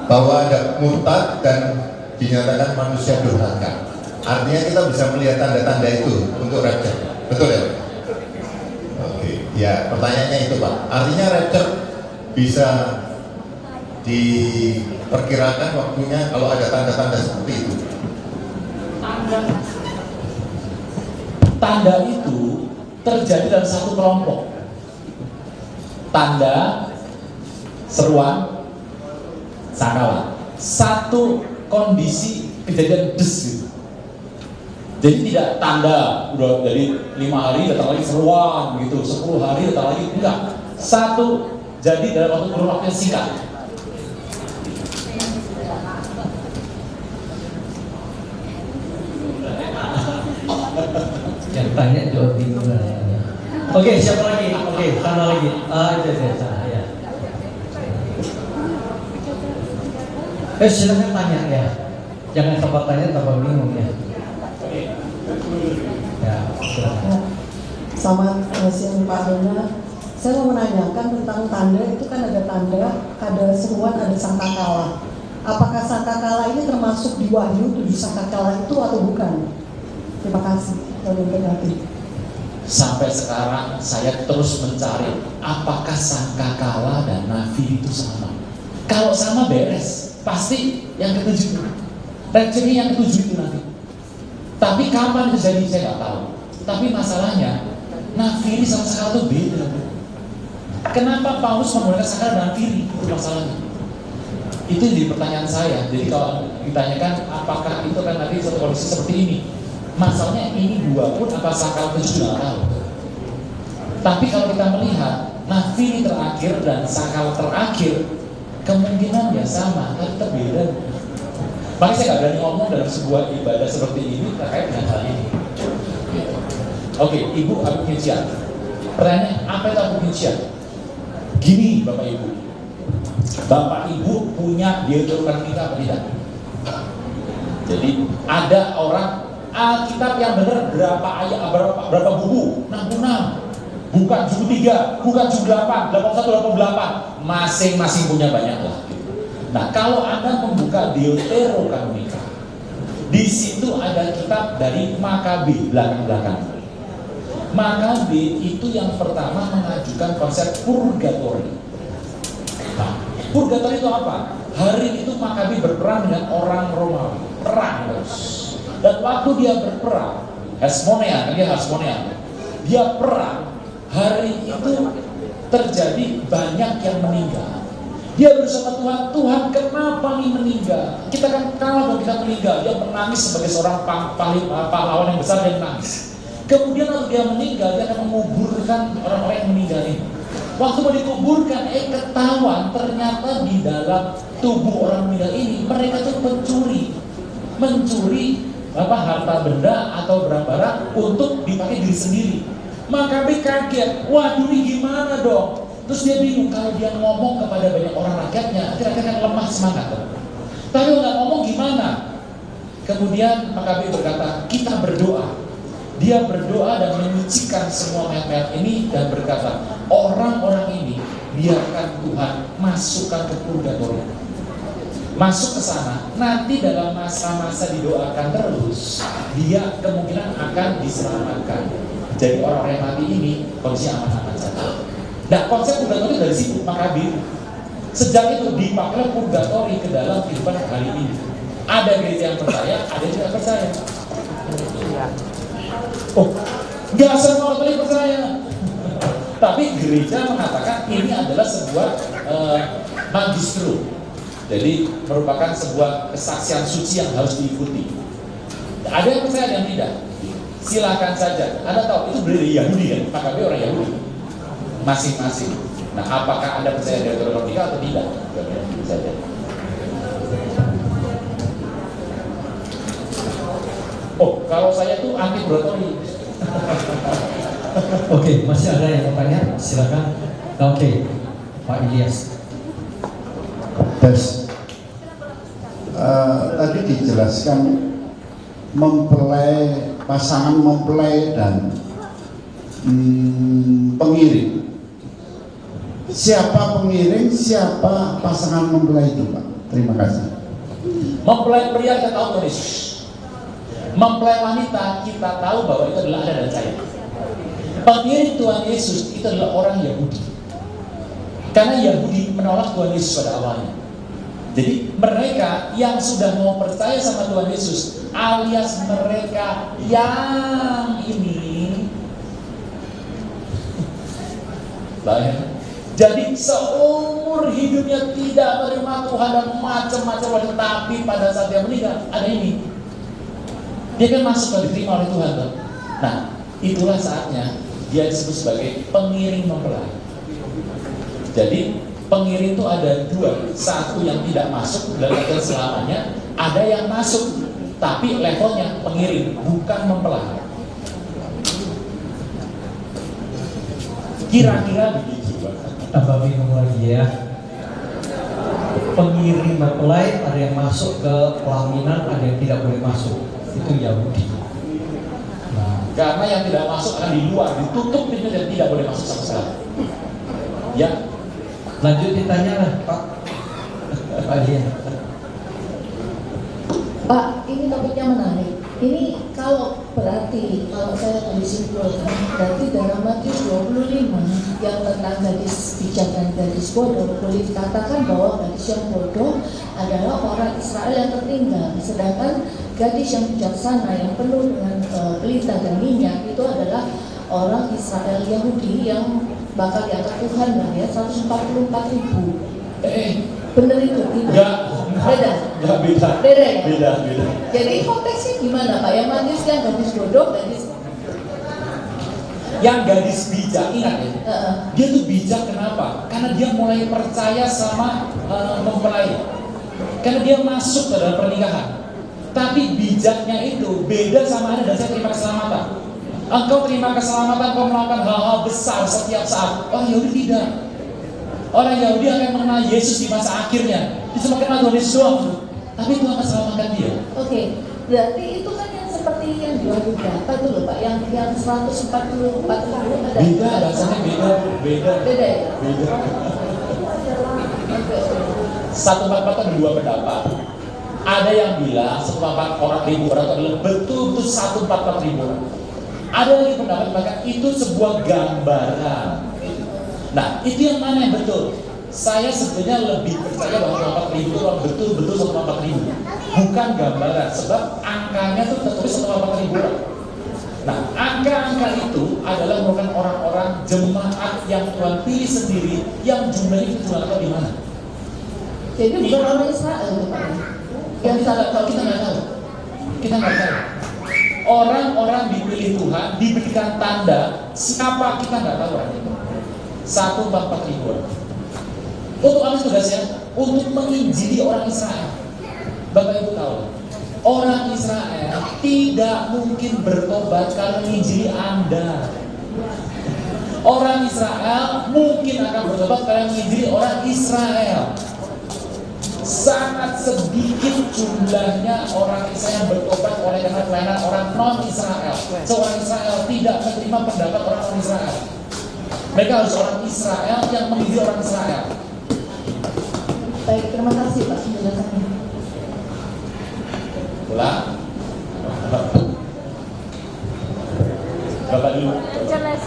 bahwa ada murtad dan dinyatakan manusia durhaka. Artinya kita bisa melihat tanda-tanda itu untuk rapture, betul ya Pak? Oke, ya pertanyaannya itu Pak. Artinya rapture bisa diperkirakan waktunya kalau ada tanda-tanda seperti itu. Tanda itu terjadi dalam satu kelompok. Tanda, seruan, sangkala. Satu kondisi kejadian des gitu. Jadi tidak tanda udah dari 5 hari datang lagi seruan gitu, 10 hari datang lagi, enggak. Satu jadi dalam waktu kurun waktu yang singkat. Yang tanya jawab bingung. Oke, siapa lagi? Oke, sana lagi. Itu sana ya. Silakan tanya ya. Jangan sempat tanya tambah bingung ya. Ya, silakan. Selamat siang Pak Aruna. Saya mau menanyakan tentang tanda. Itu kan ada tanda, ada seruan, ada sangkakala. Apakah sangkakala ini termasuk di Wahyu 7 sangkakala itu atau bukan? Terima kasih. Sampai sekarang saya terus mencari apakah sangkakala dan nafi itu sama. Kalau sama beres, pasti yang ketujuh. Rapture yang ketujuh itu nanti. Tapi kapan terjadi saya nggak tahu. Tapi masalahnya nafi sama sakral itu beda. Kenapa Paulus menggunakan sakral dan nafi? Itu masalahnya. Itu jadi pertanyaan saya. Jadi kalau ditanyakan apakah itu kan nanti satu kondisi seperti ini, masalahnya ini dua pun apa sakral tujuh nggak tahu. Tapi kalau kita melihat nafi terakhir dan sakral terakhir, kemungkinan ya sama, tapi terbeda. Makanya saya nggak berani ngomong dalam sebuah ibadah seperti ini terkait dengan hal ini. Oke, Ibu Abu Kincian. Pertanyaan, apa itu Abu Kincian? Gini Bapak Ibu, Bapak Ibu punya Deuteronomika apa tidak? Jadi ada orang Alkitab yang benar berapa ayat, berapa buku? 66. Bukan 73, bukan 78, 81, 88. Masing-masing punya banyak lah. Nah, kalau Anda membuka Deuteronomika, di situ ada kitab dari Makabe belakang-belakang. Makabe itu yang pertama mengajukan konsep purgatori. Nah, purgatori itu apa? Hari itu Makabe berperang dengan orang Romawi, perang terus. Dan waktu dia berperang, Hasmonean, dia perang. Hari itu terjadi banyak yang meninggal. Dia bersama Tuhan, Tuhan kenapa nih meninggal? Kita kan kalah kalau kita meninggal. Dia menangis sebagai seorang pahlawan yang besar, dan menangis. Kemudian waktu dia meninggal, dia akan menguburkan orang-orang yang meninggal ini. Waktu mau dikuburkan, ketahuan ternyata di dalam tubuh orang meninggal ini mereka tuh mencuri harta benda atau barang-barang untuk dipakai diri sendiri. Maka dia kaget, waduh ini gimana dong? Terus dia bingung, kalau dia ngomong kepada banyak orang rakyatnya, kira-kira kan lemah semangat. Tapi nggak ngomong gimana? Kemudian Makabe berkata, kita berdoa. Dia berdoa dan menyucikan semua mayat-mayat ini dan berkata, orang-orang ini biarkan Tuhan masukkan ke purgatori. masuk ke sana, nanti dalam masa-masa didoakan terus, dia kemungkinan akan diselamatkan. Jadi orang-orang yang mati ini kondisinya aman-aman saja. Nah, konsep purgatori dari situ, Makabir. Sejak itu dipakailah purgatori ke dalam kehidupan hari ini. Ada gereja yang percaya, ada yang tidak percaya. Oh, nggak semua katolik percaya. Tapi gereja mengatakan ini adalah sebuah magistrum. Jadi merupakan sebuah kesaksian suci yang harus diikuti. Ada yang percaya, ada yang tidak. Silakan saja. Anda tahu itu dari Yahudi kan? Makabir orang Yahudi. Masing-masing. Nah, apakah Anda percaya Deuteronomika atau tidak? Itu saja. Oh, kalau saya tuh anti purgatori. Oke, masih ada yang mau tanya? Silakan. Oke, Pak Ilyas. Tes. Tadi dijelaskan mempelai, pasangan mempelai dan pengiring. Siapa pengiring, siapa pasangan mempelai itu, Pak? Terima kasih. Mempelai pria kita tahu Tuhan Yesus. Mempelai wanita kita tahu bahwa itu adalah Anda dan saya. Pengiring Tuhan Yesus itu adalah orang Yahudi. Karena Yahudi menolak Tuhan Yesus pada awalnya. Jadi mereka yang sudah mau percaya sama Tuhan Yesus, alias mereka yang ini, bayang. Jadi seumur hidupnya tidak menerima Tuhan dan macam-macam, tapi pada saat dia meninggal ada ini, dia kan masuk dan diterima oleh Tuhan. Nah, itulah saatnya dia disebut sebagai pengiring mempelai. Jadi pengiring itu ada dua, satu yang tidak masuk dalam artian selamanya, ada yang masuk tapi levelnya pengiring, bukan mempelai. Kira-kira begitu, Pak. Tambah bingung lagi ya. Pengiring mempelai ada yang masuk ke pelaminan, ada yang tidak boleh masuk. Itu Yahudi. Nah, karena yang tidak masuk akan di luar, ditutup pintu dan tidak boleh masuk sama sekali. Ya. Lanjut ditanya lah, Pak. Pak Dian. Pak, ini topiknya menarik. Ini kalau berarti, kalau saya tadi simpulkan, berarti dalam Matius 25 yang tentang gadis bijak dan gadis bodoh, boleh dikatakan bahwa gadis yang bodoh adalah orang Israel yang tertinggal, sedangkan gadis yang bijaksana yang penuh dengan pelita dan minyak itu adalah orang Israel Yahudi yang bakal diangkat Tuhan lah ya, 144.000. Bener itu? Enggak. Beda? Enggak, beda. Beda ya? Beda. Jadi konteksnya gimana Pak? Yang manis kan gadis bodoh, gadis yang gadis bijak, ingat ya? Dia tuh bijak kenapa? Karena dia mulai percaya sama mempelai. Karena dia masuk ke dalam pernikahan. Tapi bijaknya itu beda sama Anda dan saya terima keselamatan. Engkau terima keselamatan, kau melakukan hal-hal besar setiap saat. Orang Yahudi tidak. Orang Yahudi akan mengenal Yesus di masa akhirnya. Dia cuma kenal Tuhan Yesus doang. Tapi Tuhan akan selamatkan dia. Oke, berarti itu kan yang seperti yang di Wahyu berapa tuh loh Pak? Yang 144 ada. Beda, rasanya beda. Beda ya? Beda. 144 ada dua pendapat. Ada yang bilang 144.000 orang itu adalah betul-betul 144.000 orang. Ada lagi pendapat bahkan itu sebuah gambaran. Nah, itu yang mana yang betul? Saya sebetulnya lebih percaya bahwa 144.000 itu betul-betul 144.000, bukan gambaran, sebab angkanya itu tertulis 144.000 orang. Nah, angka-angka itu adalah merupakan orang-orang jemaat yang Tuhan pilih sendiri, yang jumlahnya itu Tuhan tahu di mana. Jadi bukan orang Israel itu Pak? Yang kita nggak tahu, kita nggak tahu. Orang-orang dipilih Tuhan, diberikan tanda, siapa kita nggak tahu orang itu. 144.000 orang. Untuk apa tugasnya? Untuk menginjili orang Israel. Bapak Ibu tahu, orang Israel tidak mungkin bertobat kalau menginjili Anda. Orang Israel mungkin akan bertobat kalau menginjili orang Israel. Sangat sedikit jumlahnya orang Israel yang bertobat oleh karena pelayanan orang non-Israel. Seorang Israel tidak menerima pendapat orang non-Israel. Mereka harus orang Israel yang menginjili orang Israel. Baik, terima kasih Pak penjelasannya. Ulang. Bapak dulu. Jelas.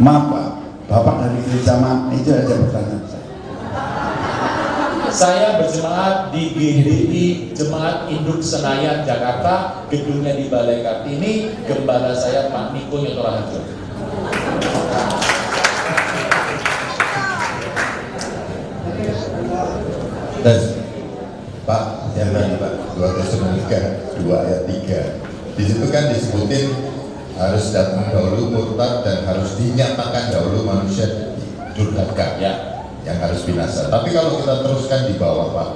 Maaf Pak, Bapak dari gereja mana? Itu aja pertanyaan saya. Saya berjemaat di GDI Jemaat Induk Senayan Jakarta, gedungnya di Balai Kartini. Gembala saya Pak Niko Nyotoraharjo. Dan Pak, yang tadi Pak, 2 Tesalonika 2 ayat 3. Di situ kan disebutin harus datang dahulu murtad dan harus dinyatakan dahulu manusia durhaka, Ya. yang harus binasa. Tapi kalau kita teruskan di bawah Pak,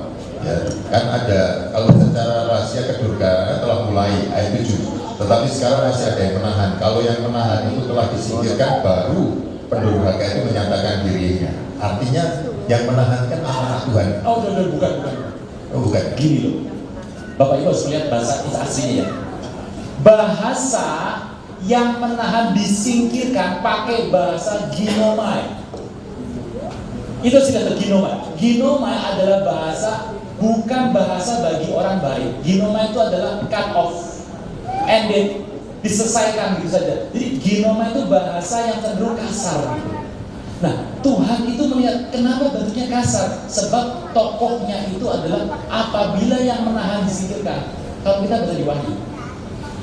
ya kan ada, kalau secara rahasia kedurhakaan telah mulai ayat 7. Tetapi sekarang masih ada yang menahan. Kalau yang menahan itu telah disingkirkan, baru pendurhaka itu menyatakan dirinya. Artinya yang menahan kan amanah Tuhan. Oh, bukan. Oh, bukan. Gini loh, Bapak Ibu harus melihat bahasa aslinya ya. Bahasa yang menahan disingkirkan pakai bahasa ginomai. Itu istilah ginomai. Ginomai adalah bahasa, bukan bahasa bagi orang baik. Ginomai itu adalah cut off, ended, diselesaikan gitu saja. Jadi ginomai itu bahasa yang cenderung kasar gitu. Nah, Tuhan itu melihat kenapa bentuknya kasar, sebab tokohnya itu adalah apabila yang menahan disingkirkan. Kalau kita baca di Wahyu,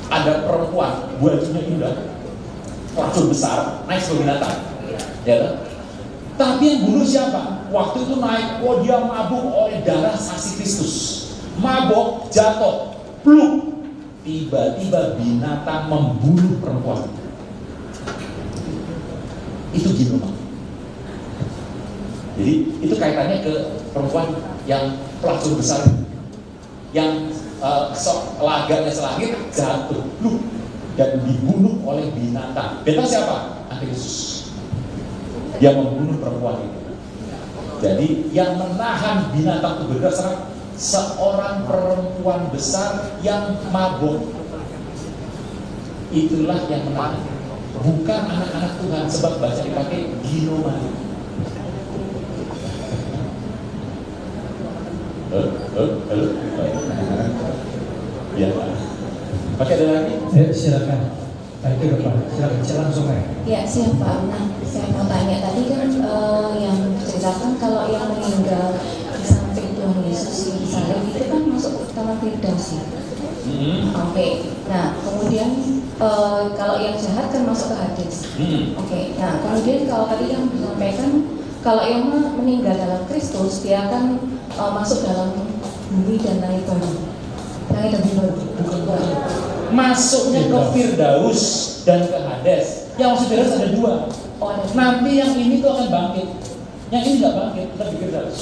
ada perempuan, bajunya indah, racun besar, naik sebagai binatang, ya kan? Tapi yang bunuh siapa? Waktu itu naik, dia mabuk oleh darah saksi Kristus, mabok, jatuh, pluk, tiba-tiba binatang membunuh perempuan. Itu ginomai. Jadi itu kaitannya ke perempuan yang pelacur besar, yang laganya selangit jatuh dan dibunuh oleh binatang. Binatang siapa? Antikristus. Dia membunuh perempuan itu. Jadi yang menahan binatang itu berdasarkan seorang perempuan besar yang mabuk. Itulah yang menahan. Bukan anak-anak Tuhan, sebab baca dipakai ginomai. Halo. Ya Pak. Pakai ada lagi? Silakan. Itu Pak. Silakan langsung aja. Ya, siap Pak. Nah, saya mau tanya tadi kan yang diceritakan kalau yang meninggal di samping Tuhan Yesus di salib itu kan masuk ke taman Firdaus ya. Oke. Nah, kemudian kalau yang jahat kan masuk ke Hades. Oke. Nah, kemudian kalau tadi yang disampaikan kalau yang meninggal dalam Kristus dia akan masuk dalam bumi dan langit baru. Langit dan bumi baru. Bukan. Masuknya ke Firdaus dan ke Hades. Yang masuk Firdaus ada 2. Oh, ada. Nanti yang ini tuh akan bangkit. Yang ini nggak bangkit, tetap di Firdaus.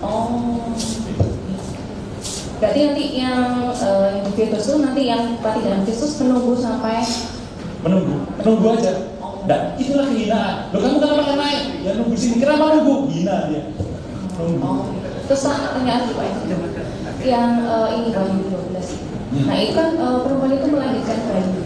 Oh. Berarti nanti yang di Firdaus itu nanti yang mati dalam Kristus menunggu sampai menunggu aja. Nah, itulah kehinaan. Loh, kamu kenapa nggak naik? Ya nunggu sini. Kenapa nunggu? Hina dia. Nunggu. Oh. Terus pertanyaan Pak yang ini Wahyu 12. Nah itu kan perempuan itu melahirkan bayi.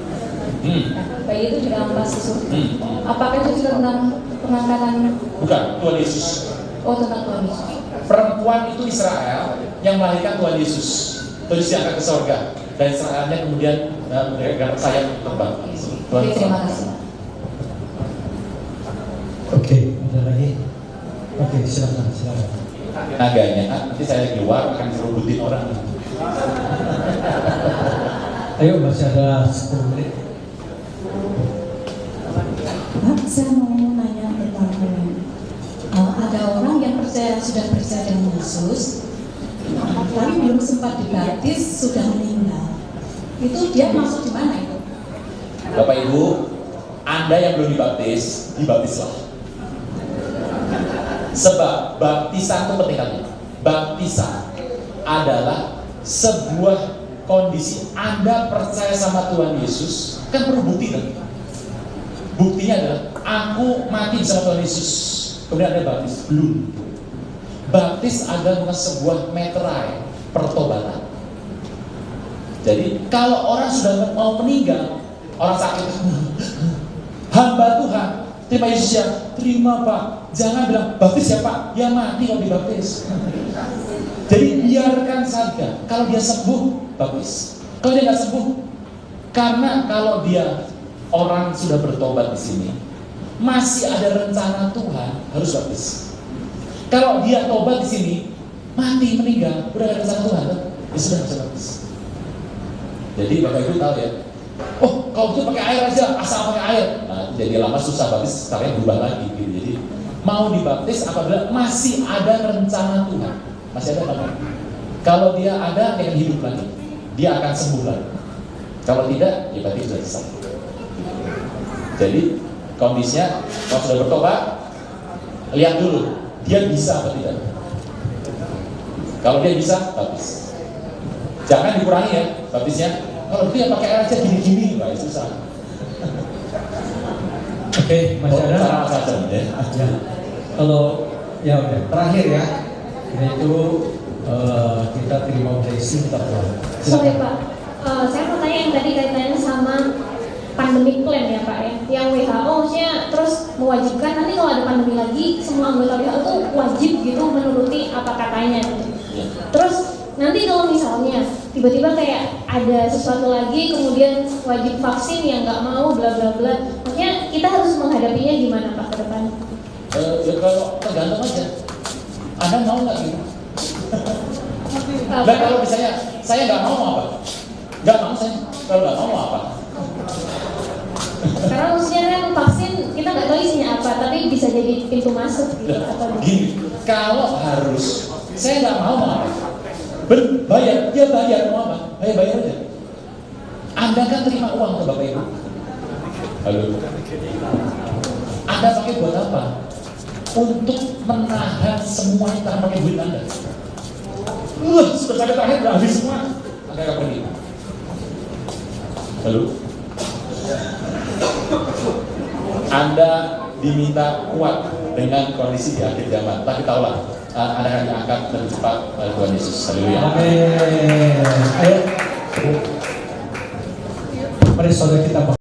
Nah, bayi itu diampas ke surga. Apakah itu juga tentang pengangkatan? Bukan, Tuhan Yesus. Oh, tentang Tuhan Yesus. Perempuan itu Israel yang melahirkan Tuhan Yesus. Terus diangkat ke surga. Dan Israelnya kemudian mendengar sayap terbang. Oke, terima kasih. Oke, ada lagi? Oke, silakan. Naganya, nanti saya lagi keluar akan serubutin orang. Ayo, masih ada 10 menit. Pak, saya mau nanya tentang ada orang yang sudah percaya dengan Yesus, tapi belum sempat dibaptis, sudah meninggal. Itu dia masuk di mana itu? Bapak Ibu, Anda yang belum dibaptis, dibaptislah. Sebab baptisan itu penting kali. Baptisan adalah sebuah kondisi Anda percaya sama Tuhan Yesus, kan perlu bukti kan? Buktinya adalah aku mati bersama Tuhan Yesus, kemudian Anda baptis. Belum. Baptis adalah sebuah meterai pertobatan. Jadi kalau orang sudah mau meninggal, orang sakit, hamba Tuhan terima Yesus ya, terima Pak. Jangan bilang baptis ya Pak, ya mati kalau dibaptis. Jadi biarkan saja. Kalau dia sembuh, baptis. Kalau dia nggak sembuh, karena kalau dia orang sudah bertobat di sini, masih ada rencana Tuhan, harus baptis. Kalau dia tobat di sini, mati meninggal, udah ada rencana Tuhan, ya sudah bisa baptis. Jadi Bapak Ibu tahu ya, oh kalau itu pakai air aja, asal pakai air, nah, jadi lama susah baptis, caranya berubah lagi gitu. Jadi mau dibaptis apabila masih ada rencana Tuhan, masih ada Bapak. Kalau dia ada, dia akan hidup lagi, dia akan sembuh lagi. Kalau tidak, ya berarti sudah selesai. Jadi kondisinya, kalau sudah bertobat, lihat dulu dia bisa atau tidak. Kalau dia bisa, baptis. Jangan dikurangi ya baptisnya. Kalau dia pakai air aja gini-gini, nggak susah. Oke, masih ada. Cara saja ya. Ya. Kalau ya udah terakhir ya, yaitu kita terima blessing kita pulang. Sorry Pak, saya mau tanya yang tadi kaitannya sama pandemic plan ya Pak ya, yang WHO maksudnya terus mewajibkan nanti kalau ada pandemi lagi semua anggota WHO itu wajib gitu menuruti apa katanya gitu. Terus nanti kalau misalnya tiba-tiba kayak ada sesuatu lagi kemudian wajib vaksin yang nggak mau bla bla bla, maksudnya kita harus menghadapinya gimana Pak ke depan? Ya kalau tergantung aja, Anda mau nggak gitu? Nah kalau misalnya saya nggak mau apa? Nggak mau saya, kalau nggak mau apa? Karena maksudnya kan vaksin kita nggak tahu isinya apa, tapi bisa jadi pintu masuk gitu. Gini, kalau harus, saya nggak mau apa? Bayar, dia bayar mau apa? Bayar aja. Anda kan terima uang ke Bapak Ibu. Halo. Anda pakai buat apa? Untuk menahan semua yang tak pakai duit Anda. Sudah sampai terakhir udah habis semua. Anda nggak pergi. Halo. Anda diminta kuat dengan kondisi di akhir zaman. Tapi tahulah, Anda akan diangkat lebih cepat oleh Tuhan Yesus. Haleluya. Amin. Ayo. Mari saudara kita